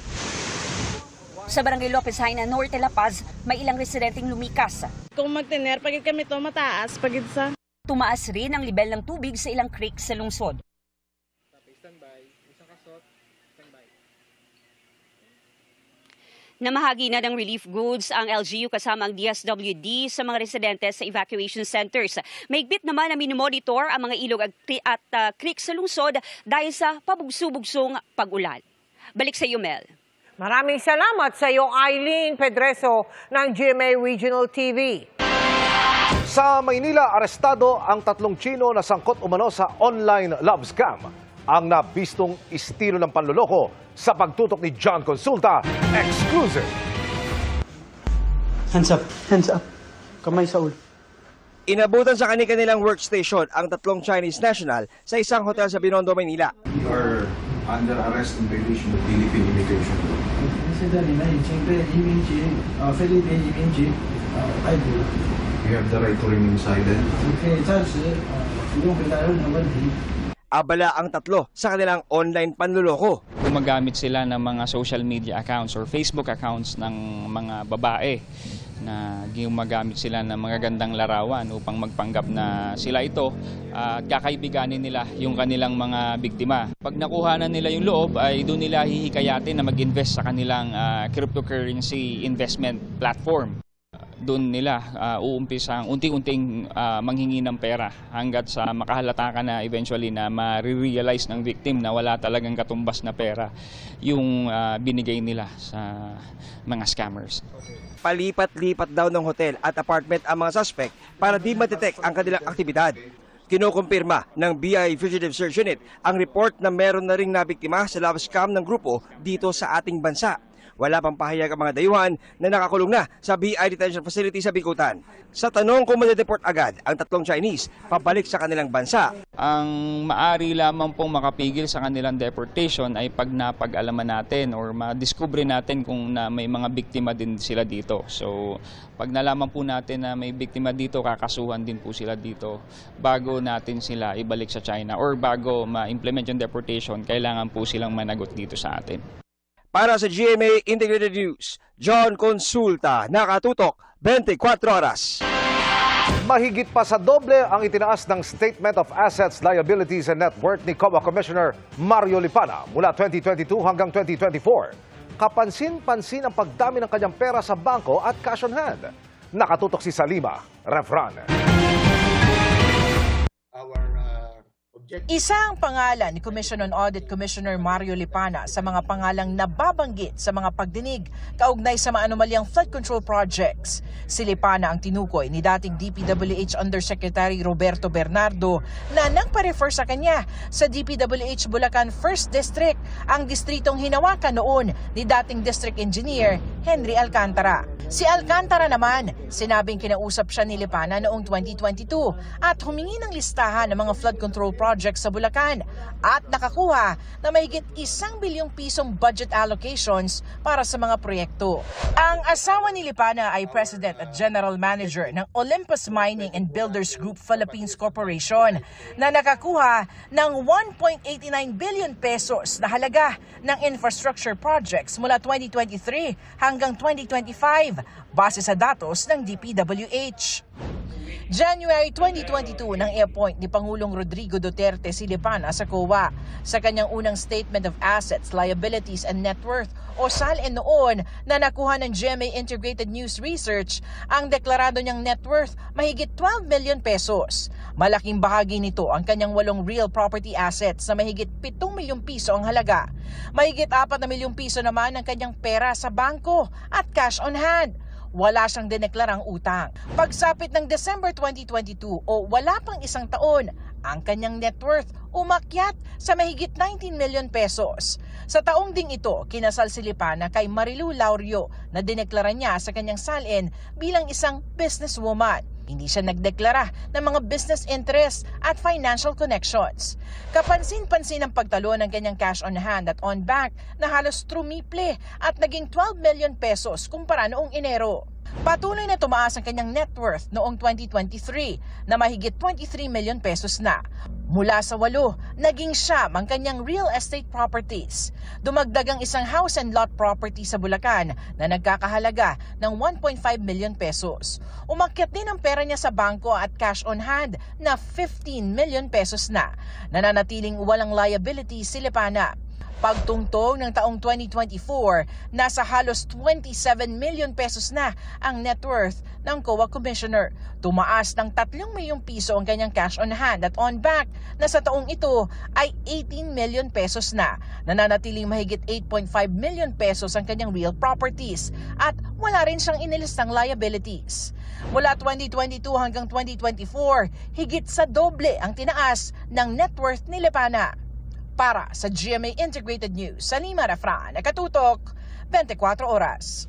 Sa Barangay Lopez Haina Norte, La Paz, may ilang residenteng lumikas. Kung magtiner, pagid kami to mataas, pagid sa. Tumaas rin ang level ng tubig sa ilang creek sa lungsod. Namahagi na ng relief goods ang LGU kasama ang DSWD sa mga residente sa evacuation centers. Mahigpit naman na minomonitor ang mga ilog at creek sa lungsod dahil sa pabugso-bugsong pag-ulan. Balik sa iyo, Mel. Maraming salamat sa iyo, Eileen Pedreso ng GMA Regional TV. Sa Maynila, arestado ang 3 Tsino na sangkot umano sa online love scam. Ang nabistong estilo ng panloloko sa pagtutok ni John Consulta, exclusive. Hands up, hands up. Kamay sa ulo. Inabutan sa kanilang workstation ang 3 Chinese national sa isang hotel sa Binondo, Maynila. We are under arrest in violation of Philippine immigration law. We have the right to remain silent. Abala ang 3 sa kanilang online panloloko. Gumagamit sila ng mga social media accounts or Facebook accounts ng mga babae na gumagamit sila ng mga gandang larawan upang magpanggap na sila ito at kakaibiganin nila yung kanilang mga biktima. Pag nakuha na nila yung loob ay doon nila hihikayatin na mag-invest sa kanilang cryptocurrency investment platform. Doon nila uumpisang unti-unting manghingi ng pera hanggat sa makahalata ka na eventually na ma-realize ng victim na wala talagang katumbas na pera yung binigay nila sa mga scammers. Palipat-lipat daw ng hotel at apartment ang mga suspect para di ma-detect ang kanilang aktibidad. Kinukumpirma ng BI Fugitive Search Unit ang report na meron na ring nabiktima sa love scam ng grupo dito sa ating bansa. Wala pang pahayag ang mga dayuhan na nakakulong na sa BI Detention Facility sa Bicutan. Sa tanong kung madedeport agad ang 3 Chinese pabalik sa kanilang bansa. Ang maari lamang pong makapigil sa kanilang deportation ay pag napag-alaman natin or madiskubre natin kung na may mga biktima din sila dito. So pag nalaman po natin na may biktima dito, kakasuhan din po sila dito bago natin sila ibalik sa China or bago ma-implement yung deportation, kailangan po silang managot dito sa atin. Para sa GMA Integrated News, John Consulta, nakatutok 24 oras. Mahigit pa sa doble ang itinaas ng Statement of Assets, Liabilities and Net Worth ni COA Commissioner Mario Lipana mula 2022 hanggang 2024. Kapansin-pansin ang pagdami ng kanyang pera sa bangko at cash on hand. Nakatutok si Salima Refran. Isa ang pangalan ni Commission on Audit Commissioner Mario Lipana sa mga pangalang nababanggit sa mga pagdinig kaugnay sa mga anomalyang flood control projects. Si Lipana ang tinukoy ni dating DPWH Undersecretary Roberto Bernardo na nagpa-refer sa kanya sa DPWH Bulacan 1st District, ang distritong hinawakan noon ni dating District Engineer Henry Alcantara. Si Alcantara naman, sinabing kinausap siya ni Lipana noong 2022 at humingi ng listahan ng mga flood control projects sa Bulacan at nakakuha na mahigit 1 bilyong pisong budget allocations para sa mga proyekto. Ang asawa ni Lipana ay President at General Manager ng Olympus Mining and Builders Group Philippines Corporation na nakakuha ng 1.89 billion pesos na halaga ng infrastructure projects mula 2023 hanggang 2025 base sa datos ng DPWH. January 2022 nang i-appoint ni Pangulong Rodrigo Duterte si Lipana sa COA. Sa kanyang unang Statement of Assets, Liabilities and Net Worth o SALN noon na nakuha ng GMA Integrated News Research, ang deklarado niyang net worth mahigit 12 million pesos. Malaking bahagi nito ang kanyang 8 real property assets na mahigit 7 milyong piso ang halaga. Mahigit 4 na milyong piso naman ang kanyang pera sa bangko at cash on hand. Wala siyang dineklarang utang. Pagsapit ng December 2022 o wala pang isang taon, ang kanyang net worth umakyat sa mahigit 19 million pesos. Sa taong ding ito, kinasal si Lipana kay Marilu Laurio na dineklara niya sa kanyang SALN bilang isang businesswoman. Hindi siya nagdeklara ng mga business interests at financial connections. Kapansin-pansin ang pagtalo ng kanyang cash on hand at on bank na halos trumiple at naging 12 million pesos kumpara noong Enero. Patuloy na tumaas ang kanyang net worth noong 2023 na mahigit 23 million pesos na. Mula sa 8, naging 9 ang kanyang real estate properties. Dumagdag ang isang house and lot property sa Bulacan na nagkakahalaga ng 1.5 million pesos. Umakyat din ang pera niya sa bangko at cash on hand na 15 million pesos na. Nananatiling walang liability si Lipana. Pagtungtong ng taong 2024, nasa halos 27 million pesos na ang net worth ng COA Commissioner. Tumaas ng 3 milyong piso ang kanyang cash on hand at on bank na sa taong ito ay 18 million pesos na. Nananatiling mahigit 8.5 million pesos ang kanyang real properties at wala rin siyang inilistang liabilities. Mula 2022 hanggang 2024, higit sa doble ang tinaas ng net worth ni Lipana. Para sa GMA Integrated News, Salima Refran, nakatutok 24 oras.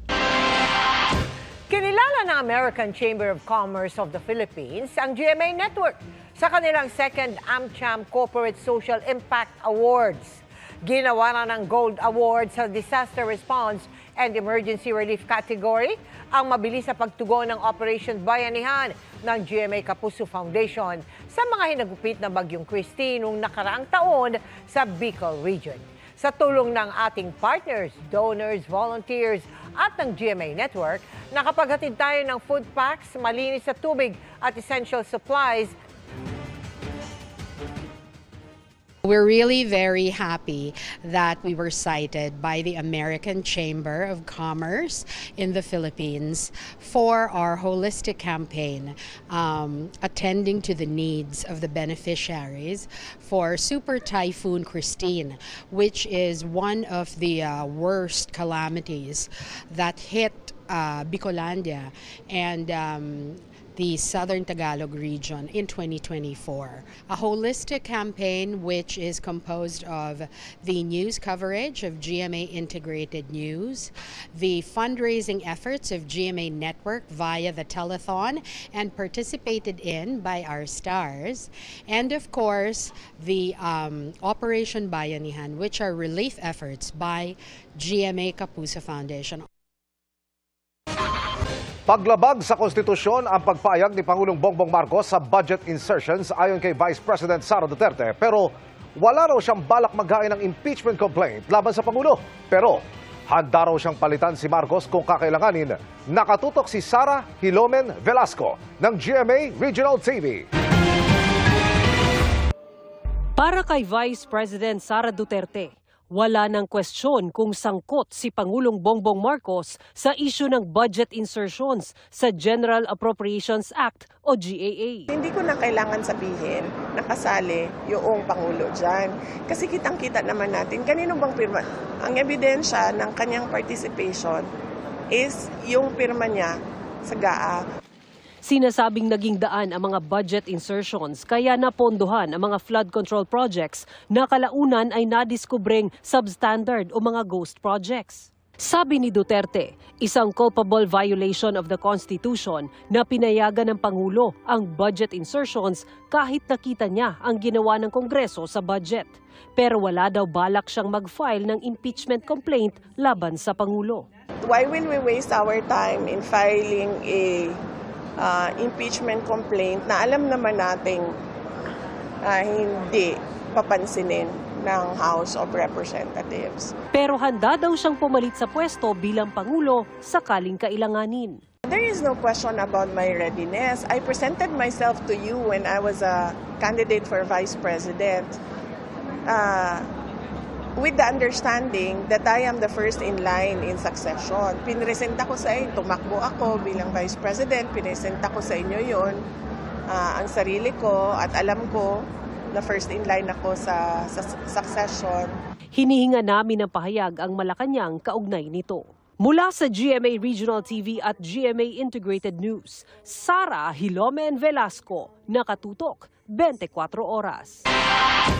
Kinilala ng American Chamber of Commerce of the Philippines ang GMA Network sa kanilang second AmCham Corporate Social Impact Awards. Ginawa na ng Gold Award sa Disaster Response and Emergency Relief category ang mabilis na pagtugon ng Operation Bayanihan ng GMA Kapuso Foundation sa mga hinagupit na Bagyong Christine noong nakaraang taon sa Bicol Region. Sa tulong ng ating partners, donors, volunteers at ng GMA Network, nakapaghatid tayo ng food packs, malinis na tubig at essential supplies. We're really very happy that we were cited by the American Chamber of Commerce in the Philippines for our holistic campaign, attending to the needs of the beneficiaries for Super Typhoon Christine, which is one of the worst calamities that hit Bicolandia. And the Southern Tagalog region in 2024. A holistic campaign which is composed of the news coverage of GMA Integrated News, the fundraising efforts of GMA Network via the telethon and participated in by our stars, and of course the Operation Bayanihan, which are relief efforts by GMA Kapuso Foundation. Paglabag sa konstitusyon ang pagpayag ni Pangulong Bongbong Marcos sa budget insertions ayon kay Vice President Sara Duterte. Pero wala raw siyang balak maghain ng impeachment complaint laban sa Pangulo. Pero handa raw siyang palitan si Marcos kung kakailanganin. Nakatutok si Sara Hilomen Velasco ng GMA Regional TV. Para kay Vice President Sara Duterte, wala nang kwestiyon kung sangkot si Pangulong Bongbong Marcos sa isyu ng budget insertions sa General Appropriations Act o GAA. Hindi ko na kailangan sabihin na kasali yung Pangulo dyan. Kasi kitang-kita naman natin, kanino bang pirma? Ang ebidensya ng kanyang participation is yung pirma niya sa GAA. Sinasabing naging daan ang mga budget insertions kaya napondohan ang mga flood control projects na kalaunan ay nadiskubreng substandard o mga ghost projects. Sabi ni Duterte, isang culpable violation of the Constitution na pinayagan ng Pangulo ang budget insertions kahit nakita niya ang ginawa ng Kongreso sa budget. Pero wala daw balak siyang mag-file ng impeachment complaint laban sa Pangulo. Why will we waste our time in filing a impeachment complaint na alam naman nating hindi papansinin ng House of Representatives. Pero handa daw siyang pumalit sa pwesto bilang Pangulo sakaling kailanganin. There is no question about my readiness. I presented myself to you when I was a candidate for Vice President with the understanding that I am the first in line in succession. Pinresenta ko sa inyo, tumakbo ako bilang Vice President, pinresenta ko sa inyo yon ang sarili ko at alam ko na first in line ako sa succession. Hinihinga namin ng pahayag ang Malacanang kaugnay nito. Mula sa GMA Regional TV at GMA Integrated News, Sara Hilomen Velasco, nakatutok 24 oras.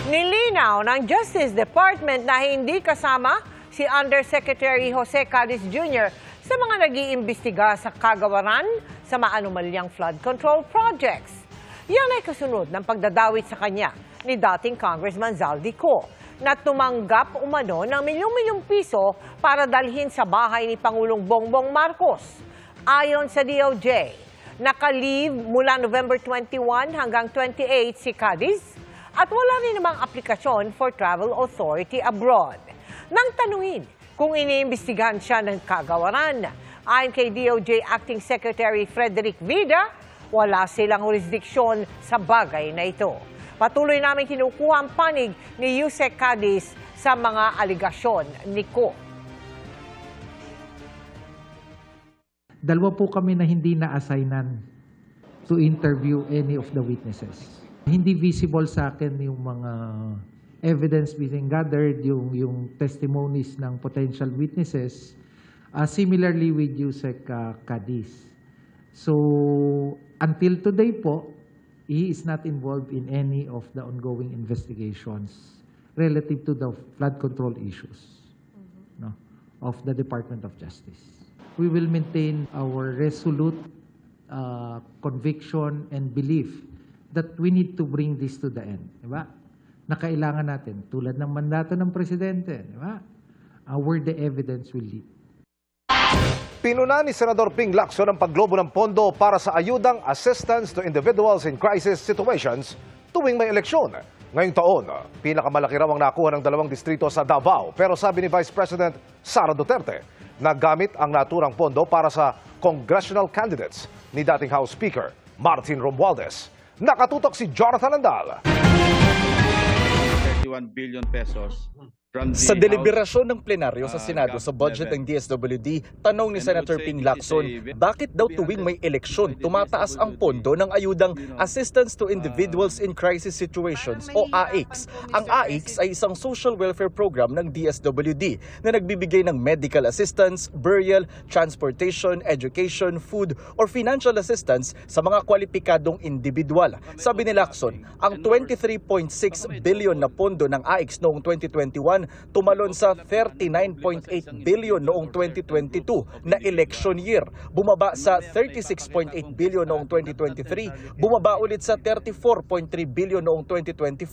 Nilinaw ng Justice Department na hindi kasama si Undersecretary Jose Cadiz Jr. sa mga nag-iimbestiga sa kagawaran sa maanumalyang flood control projects. Yan ay kasunod ng pagdadawit sa kanya ni dating Congressman Zaldico na tumanggap umano ng milyong-milyong piso para dalhin sa bahay ni Pangulong Bongbong Marcos. Ayon sa DOJ, naka-leave mula November 21 hanggang 28 si Cadiz at wala rin namang aplikasyon for travel authority abroad. Nang tanungin kung iniimbestigahan siya ng kagawaran, ayon kay DOJ Acting Secretary Frederick Vida, wala silang jurisdiksyon sa bagay na ito. Patuloy namin kinukuha ang panig ni Yusek Cadiz sa mga aligasyon ni Ko. Dalawa po kami na hindi na-assignan to interview any of the witnesses. Hindi visible sa akin yung mga evidence being gathered, yung testimonies ng potential witnesses, similarly with Yusek Cadiz. So, until today po, he is not involved in any of the ongoing investigations relative to the flood control issues of the Department of Justice. We will maintain our resolute conviction and belief that we need to bring this to the end. Diba? Na kailangan natin, tulad ng mandato ng Presidente, diba? Where the evidence will lead. Pinuna ni Senador Ping Lacson ang paglobo ng pondo para sa ayudang assistance to individuals in crisis situations tuwing may eleksyon. Ngayong taon, pinakamalaki raw ang nakuha ng 2 distrito sa Davao. Pero sabi ni Vice President Sara Duterte, nagamit ang naturang pondo para sa congressional candidates ni dating House Speaker Martin Romualdez. Nakatutok si Jonathan Andal. 31 billion pesos Sa deliberasyon ng plenaryo sa Senado sa budget ng DSWD, tanong ni Senator Ping Lacson, bakit daw tuwing may eleksyon tumataas ang pondo ng ayudang Assistance to Individuals in Crisis Situations o AICS? Ang AICS ay isang social welfare program ng DSWD na nagbibigay ng medical assistance, burial, transportation, education, food, or financial assistance sa mga kwalipikadong individual. Sabi ni Lacson, ang 23.6 billion na pondo ng AICS noong 2021 tumalon sa 39.8 billion noong 2022 na election year. Bumaba sa 36.8 billion noong 2023, bumaba ulit sa 34.3 billion noong 2024.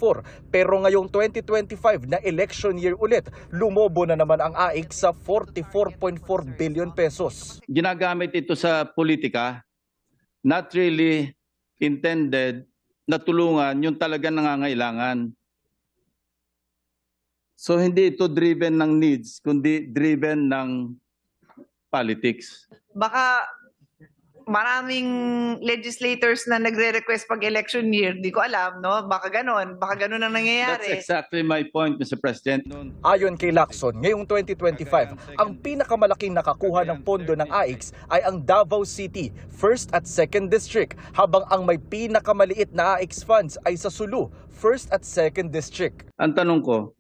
Pero ngayong 2025 na election year ulit, lumobo na naman ang AICS sa 44.4 billion pesos. Ginagamit ito sa politika, not really intended na tulungan yung talagang nangangailangan. So hindi ito driven ng needs, kundi driven ng politics. Baka maraming legislators na nagre-request pag election year, di ko alam, no? Baka ganun ang nangyayari. That's exactly my point, Mr. President. Ayon kay Lacson, ngayong 2025, ang pinakamalaking nakakuha ng pondo ng AICS ay ang Davao City, 1st at 2nd District, habang ang may pinakamaliit na AICS funds ay sa Sulu, 1st at 2nd District. Ang tanong ko,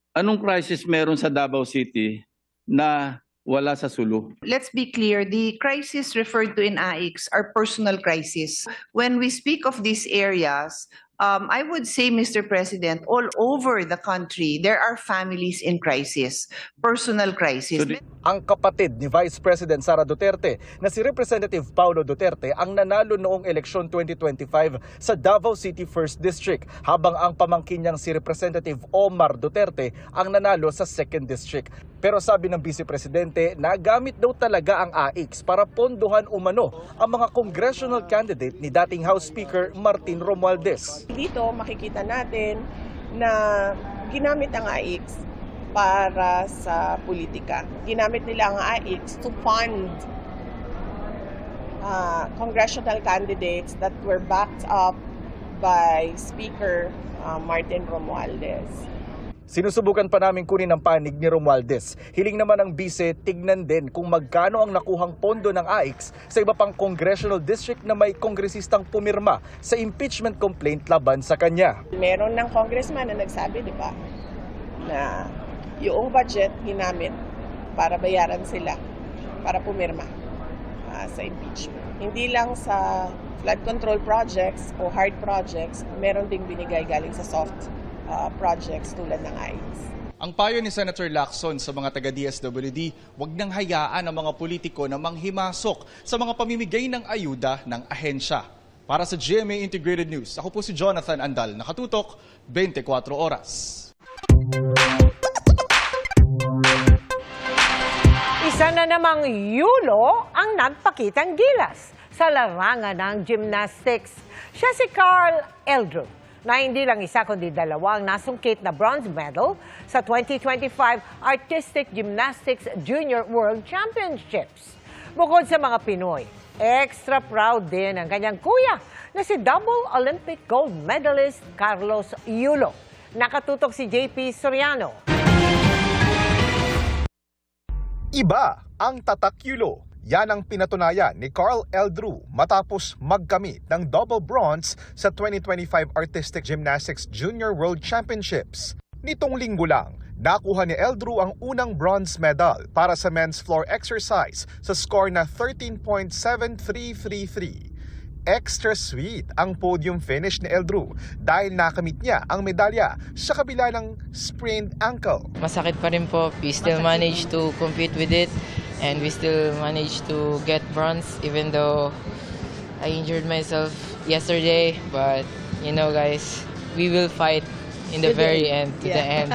anong crisis meron sa Davao City na wala sa Sulu? Let's be clear, the crisis referred to in AICS are personal crises. When we speak of these areas, I would say, Mr. President, all over the country, there are families in crisis, personal crisis. Ang kapatid ni Vice President Sara Duterte na si Representative Paulo Duterte ang nanalo noong eleksyon 2025 sa Davao City 1st District, habang ang pamangkin niyang si Representative Omar Duterte ang nanalo sa 2nd District. Pero sabi ng Vice Presidente, nagamit daw talaga ang AICS para pondohan umano ang mga congressional candidate ni dating House Speaker Martin Romualdez. Dito makikita natin na ginamit ang AICS para sa politika. Ginamit nila ang AICS to fund congressional candidates that were backed up by Speaker Martin Romualdez. Sinusubukan pa namin kunin ang panig ni Romualdez. Hiling naman ng bise, tignan din kung magkano ang nakuhang pondo ng AICS sa iba pang congressional district na may kongresistang pumirma sa impeachment complaint laban sa kanya. Meron ng congressman na nagsabi, di ba, na yung budget ginamit para bayaran sila, para pumirma sa impeachment. Hindi lang sa flood control projects o hard projects, meron ding binigay galing sa soft projects tulad ng AICS. Ang payo ni Senator Lacson sa mga taga-DSWD, huwag nang hayaan ang mga politiko na manghimasok sa mga pamimigay ng ayuda ng ahensya. Para sa GMA Integrated News, ako po si Jonathan Andal, nakatutok 24 oras. Isa na namang yulo ang nagpakitang gilas sa larangan ng gymnastics. Siya si Carl Eldrew, na hindi lang isa kundi dalawang nasungkit na bronze medal sa 2025 Artistic Gymnastics Junior World Championships. Bukod sa mga Pinoy, extra proud din ang kanyang kuya na si double Olympic gold medalist Carlos Yulo. Nakatutok si JP Soriano. Iba ang tatak yulo. Yan ang pinatunayan ni Carl Eldrew matapos magkamit ng double bronze sa 2025 Artistic Gymnastics Junior World Championships. Nitong linggo lang, nakuha ni Eldrew ang unang bronze medal para sa men's floor exercise sa score na 13.7333. Extra sweet ang podium finish ni Eldrew dahil nakamit niya ang medalya sa kabila ng sprained ankle. Masakit pa rin po. We still managed to compete with it and we still managed to get bronze even though I injured myself yesterday. But you know guys, we will fight in the very end, to the end.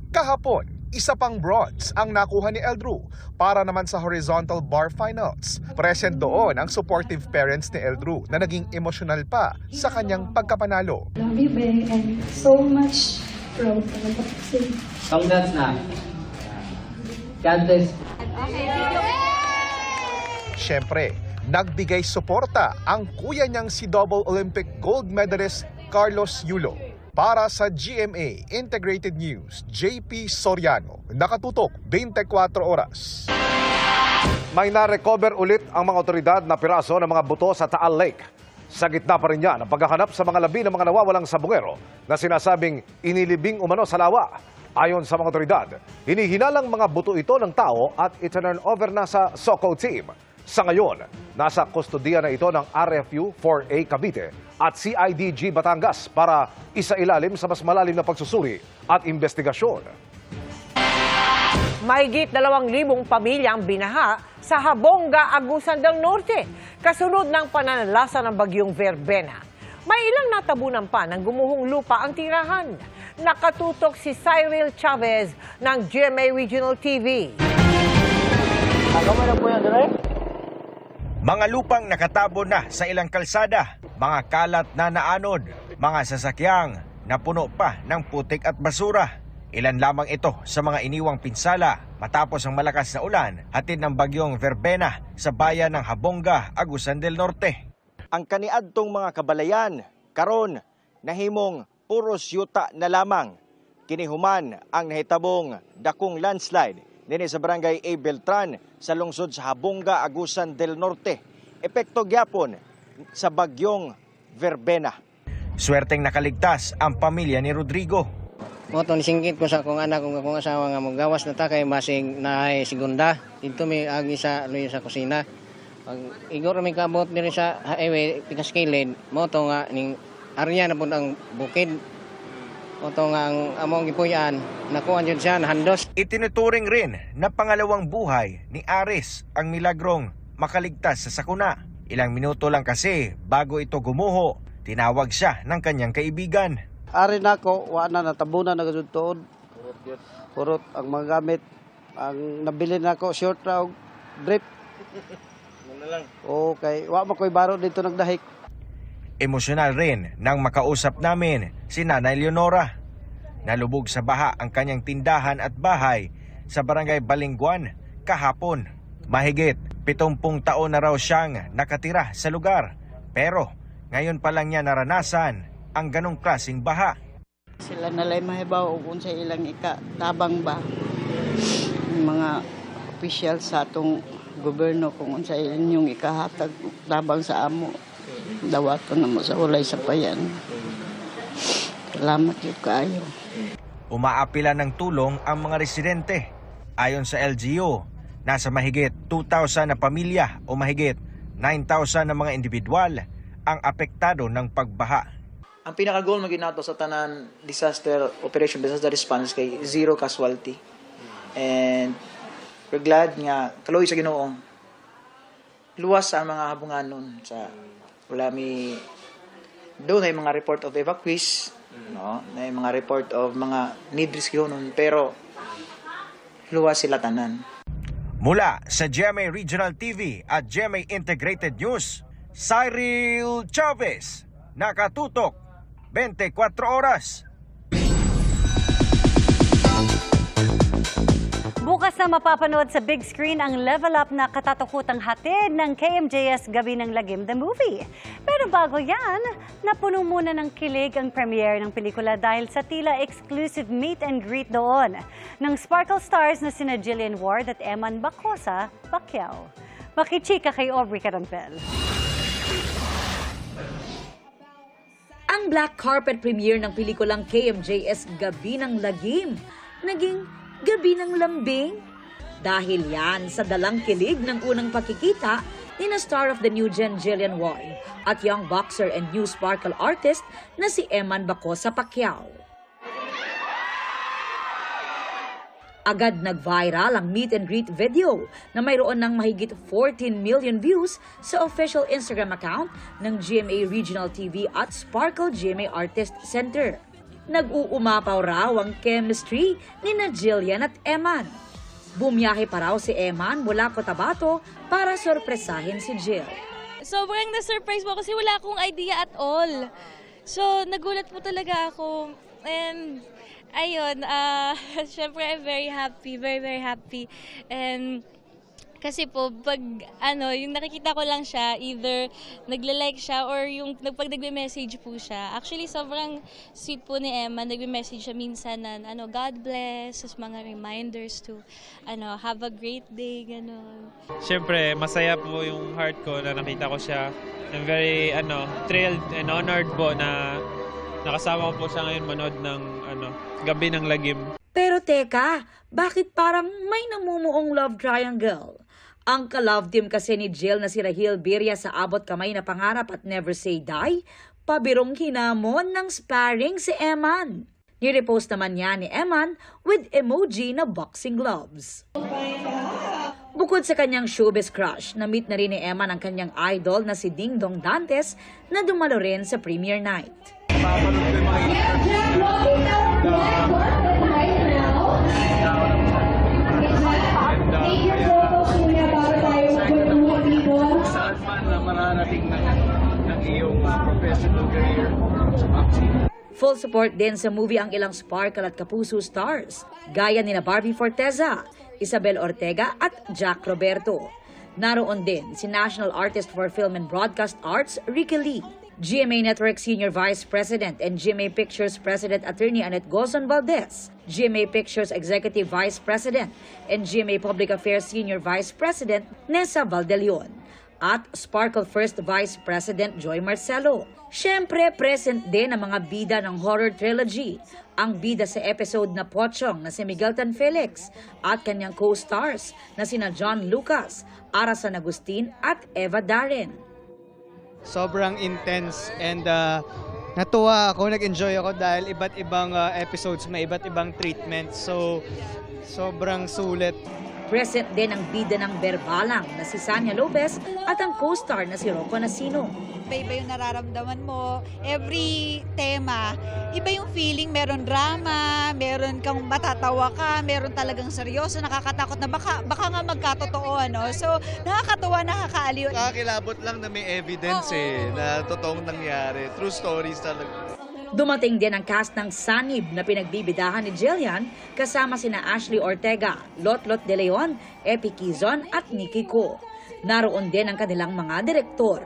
Kahapon, isa pang bronze ang nakuha ni Eldrew para naman sa horizontal bar finals. Present doon ang supportive parents ni Eldrew na naging emotional pa sa kanyang pagkapanalo. Love you, Ben, and so much proud talaga. Congrats na. God bless. Siyempre, nagbigay suporta ang kuya niyang si double Olympic gold medalist Carlos Yulo. Para sa GMA Integrated News, JP Soriano, nakatutok 24 oras. May na-recover ulit ang mga otoridad na piraso ng mga buto sa Taal Lake. Sa gitna pa rin yan ang paghahanap sa mga labi ng mga nawawalang sabungero na sinasabing inilibing umano sa lawa. Ayon sa mga otoridad, hinihinalang mga buto ito ng tao at itinurn over na sa SOCO team. Sa ngayon, nasa kustodiya na ito ng RFU 4A Cavite at CIDG Batangas para isailalim sa mas malalim na pagsusuri at investigasyon. Mahigit 2,000 pamilya ang binaha sa Habonga, Agusan del Norte, kasunod ng pananalasa ng bagyong Verbena. May ilang natabunan pa ng gumuhong lupa ang tirahan. Nakatutok si Cyril Chavez ng GMA Regional TV. Mga lupang nakatabo na sa ilang kalsada, mga kalat na naanod, mga sasakyang napuno pa ng putik at basura. Ilan lamang ito sa mga iniwang pinsala matapos ang malakas na ulan hatid ng bagyong Verbena sa bayan ng Habonga, Agusan del Norte. Ang kaniadtong mga kabalayan, karon nahimong puros yuta na lamang. Kinihuman ang nahitabong dakong landslide nini sa barangay A. Beltran sa lungsod sa Habonga, Agusan del Norte. Epekto gyapon sa bagyong Verbena. Swerteng nakaligtas ang pamilya ni Rodrigo. Moto nisingkit ko sa akong anak kung akong asawa nga magawas na ta kay masing naay segunda. Dito may agi sa luyo sa kusina. Pag igor may kabot diri sa highway pikas kilid, moto nga ning arya na pud ang bukid. Moto nga ang among gipuy-an nakuha jud siya nahandos. Itinuturing rin na pangalawang buhay ni Aris ang milagrong makaligtas sa sakuna. Ilang minuto lang kasi bago ito gumuho, tinawag siya ng kanyang kaibigan. Ari nako wa na natabunan na gud tuod. Purot ang mga gamit ang nabili nako short raw brief. Okay, wa makoy baro dito nagdahik. Emosyonal rin nang makausap namin si Nanay Leonora. Nalubog sa baha ang kanyang tindahan at bahay sa barangay Balingguan kahapon. Mahigit 70 taon na raw siyang nakatira sa lugar. Pero ngayon pa lang niya naranasan ang ganong klaseng baha. Sila nalay mahibaw kung sa ilang ikatabang ba mga official sa atong gobyerno kung sa inyong ikahatag tabang sa amo. Dawato na mo sa ulay sa payan. Salamat yun kaayo. Umaapila ng tulong ang mga residente. Ayon sa LGU, nasa mahigit 2,000 na pamilya o mahigit 9,000 na mga individual ang apektado ng pagbaha. Ang pinaka-goal mo ginato sa tanan disaster response kay zero casualty. And we're glad nga kaloy sa Ginoong luwas ang mga habunganon sa wala mi doon ay mga report of evacuees, no? Na mga report of mga need rescue nun, pero luwas sila tanan. Mula sa GMA Regional TV at GMA Integrated News, Cyril Chavez, nakatutok 24 oras. Bukas na mapapanood sa big screen ang level up na katatakutang hatid ng KMJS Gabi ng Lagim, the movie. Pero bago yan, napuno muna ng kilig ang premiere ng pelikula dahil sa tila exclusive meet and greet doon ng Sparkle stars na sina Jillian Ward at Eman Bacosa Pacquiao. Makichika kay Aubrey Caronvel. Ang black carpet premiere ng pelikulang KMJS Gabi ng Lagim naging Gabi ng Lambing? Dahil yan sa dalang kilig ng unang pakikita ni na star of the new gen Jillian Ward at young boxer and new sparkle artist na si Eman Bacosa Pacquiao. Agad nag-viral ang meet and greet video na mayroon ng mahigit 14 million views sa official Instagram account ng GMA Regional TV at Sparkle GMA Artist Center. Nag-uumapaw raw ang chemistry ni na Jillian at Eman. Bumiyahe pa raw si Eman mula Cotabato para sorpresahin si Jill. Sobrang na-surprise po kasi wala akong idea at all. So nagulat po talaga ako. And ayun, syempre I'm very happy, very happy. And Kasi po, pag yung nakikita ko lang siya, either nagla-like siya or yung pag nagme-message po siya. Actually, sobrang sweet po ni Emma. Nagme-message siya minsan na God bless, mga reminders to have a great day, gano'n. Siyempre, masaya po yung heart ko na nakita ko siya. I'm very thrilled and honored po na nakasama ko po siya ngayon manood ng Gabi ng Lagim. Pero teka, bakit parang may namumuong love triangle? Ang ka-love team kasi ni Jill na si Rahil Birria sa Abot Kamay na Pangarap at Never Say Die, pabirong hinamon ng sparring si Eman. Nirepost naman niya ni Eman with emoji na boxing gloves. Bukod sa kanyang showbiz crush, na-meet na rin ni Eman ang kanyang idol na si Ding Dong Dantes na dumalo rin sa premiere night. Full support din sa movie ang ilang sparkle at kapuso stars, gaya nina Barbie Forteza, Isabel Ortega at Jack Roberto. Naroon din si National Artist for Film and Broadcast Arts, Ricky Lee, GMA Network Senior Vice President and GMA Pictures President Attorney Annette Gozon Valdez, GMA Pictures Executive Vice President and GMA Public Affairs Senior Vice President Nessa Valdelion, at Sparkle First Vice President Joy Marcelo. Siyempre, present din ang mga bida ng horror trilogy. Ang bida sa episode na Pochong na si Miguel Tan Felix at kanyang co-stars na sina John Lucas, Ara San Agustin at Eva Darren. Sobrang intense and natuwa ako, nag-enjoy ako dahil iba't ibang episodes, may iba't ibang treatment. So, sobrang sulit. Present din ang bida ng Berbalang na si Sanya Lopez at ang co-star na si Rocco Nasino. Iba yung nararamdaman mo. Every tema, iba yung feeling. Meron drama, meron kang matatawa ka, meron talagang seryoso, nakakatakot na baka nga magkatotoo. So, nakakatawa, nakakaaliw. Nakakilabot lang na may evidence na totoong nangyari. True stories talaga. Dumating din ang cast ng Sanib na pinagbibidahan ni Jillian kasama sina Ashley Ortega, Lotlot De Leon, Epi Quizon at Nikki Ko. Naroon din ang kanilang mga direktor.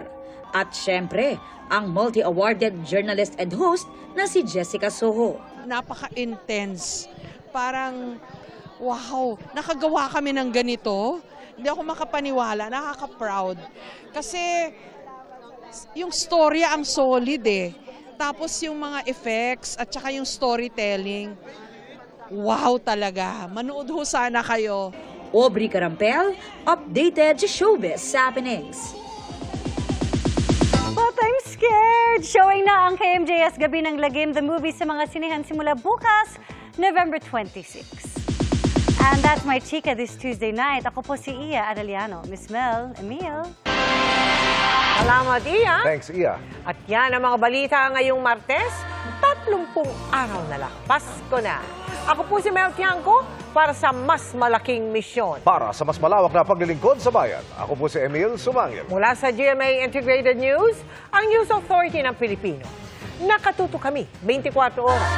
At syempre, ang multi-awarded journalist and host na si Jessica Soho. Napaka-intense. Parang, wow, nakagawa kami ng ganito. Hindi ako makapaniwala, nakaka-proud. Kasi yung storya ang solid Tapos yung mga effects at saka yung storytelling, wow talaga. Manood ho sana kayo. Aubrey Carampel, updated sa showbiz happenings. But I'm scared! Showing na ang KMJS Gabi ng Lagim, the movie sa mga sinehan simula bukas, November 26. And that's my chika this Tuesday night. Ako po si Iya Arellano. Miss Mel, Emil. Salamat, Iya. Thanks, Iya. At yan ang mga balita ngayong Martes, 30 araw na lang. Pasko na. Ako po si Mel Tiangco para sa mas malaking misyon. Para sa mas malawak na paglilingkod sa bayan, ako po si Emil Sumangil. Mula sa GMA Integrated News, ang News Authority ng Pilipino. Nakatuto kami 24 oras.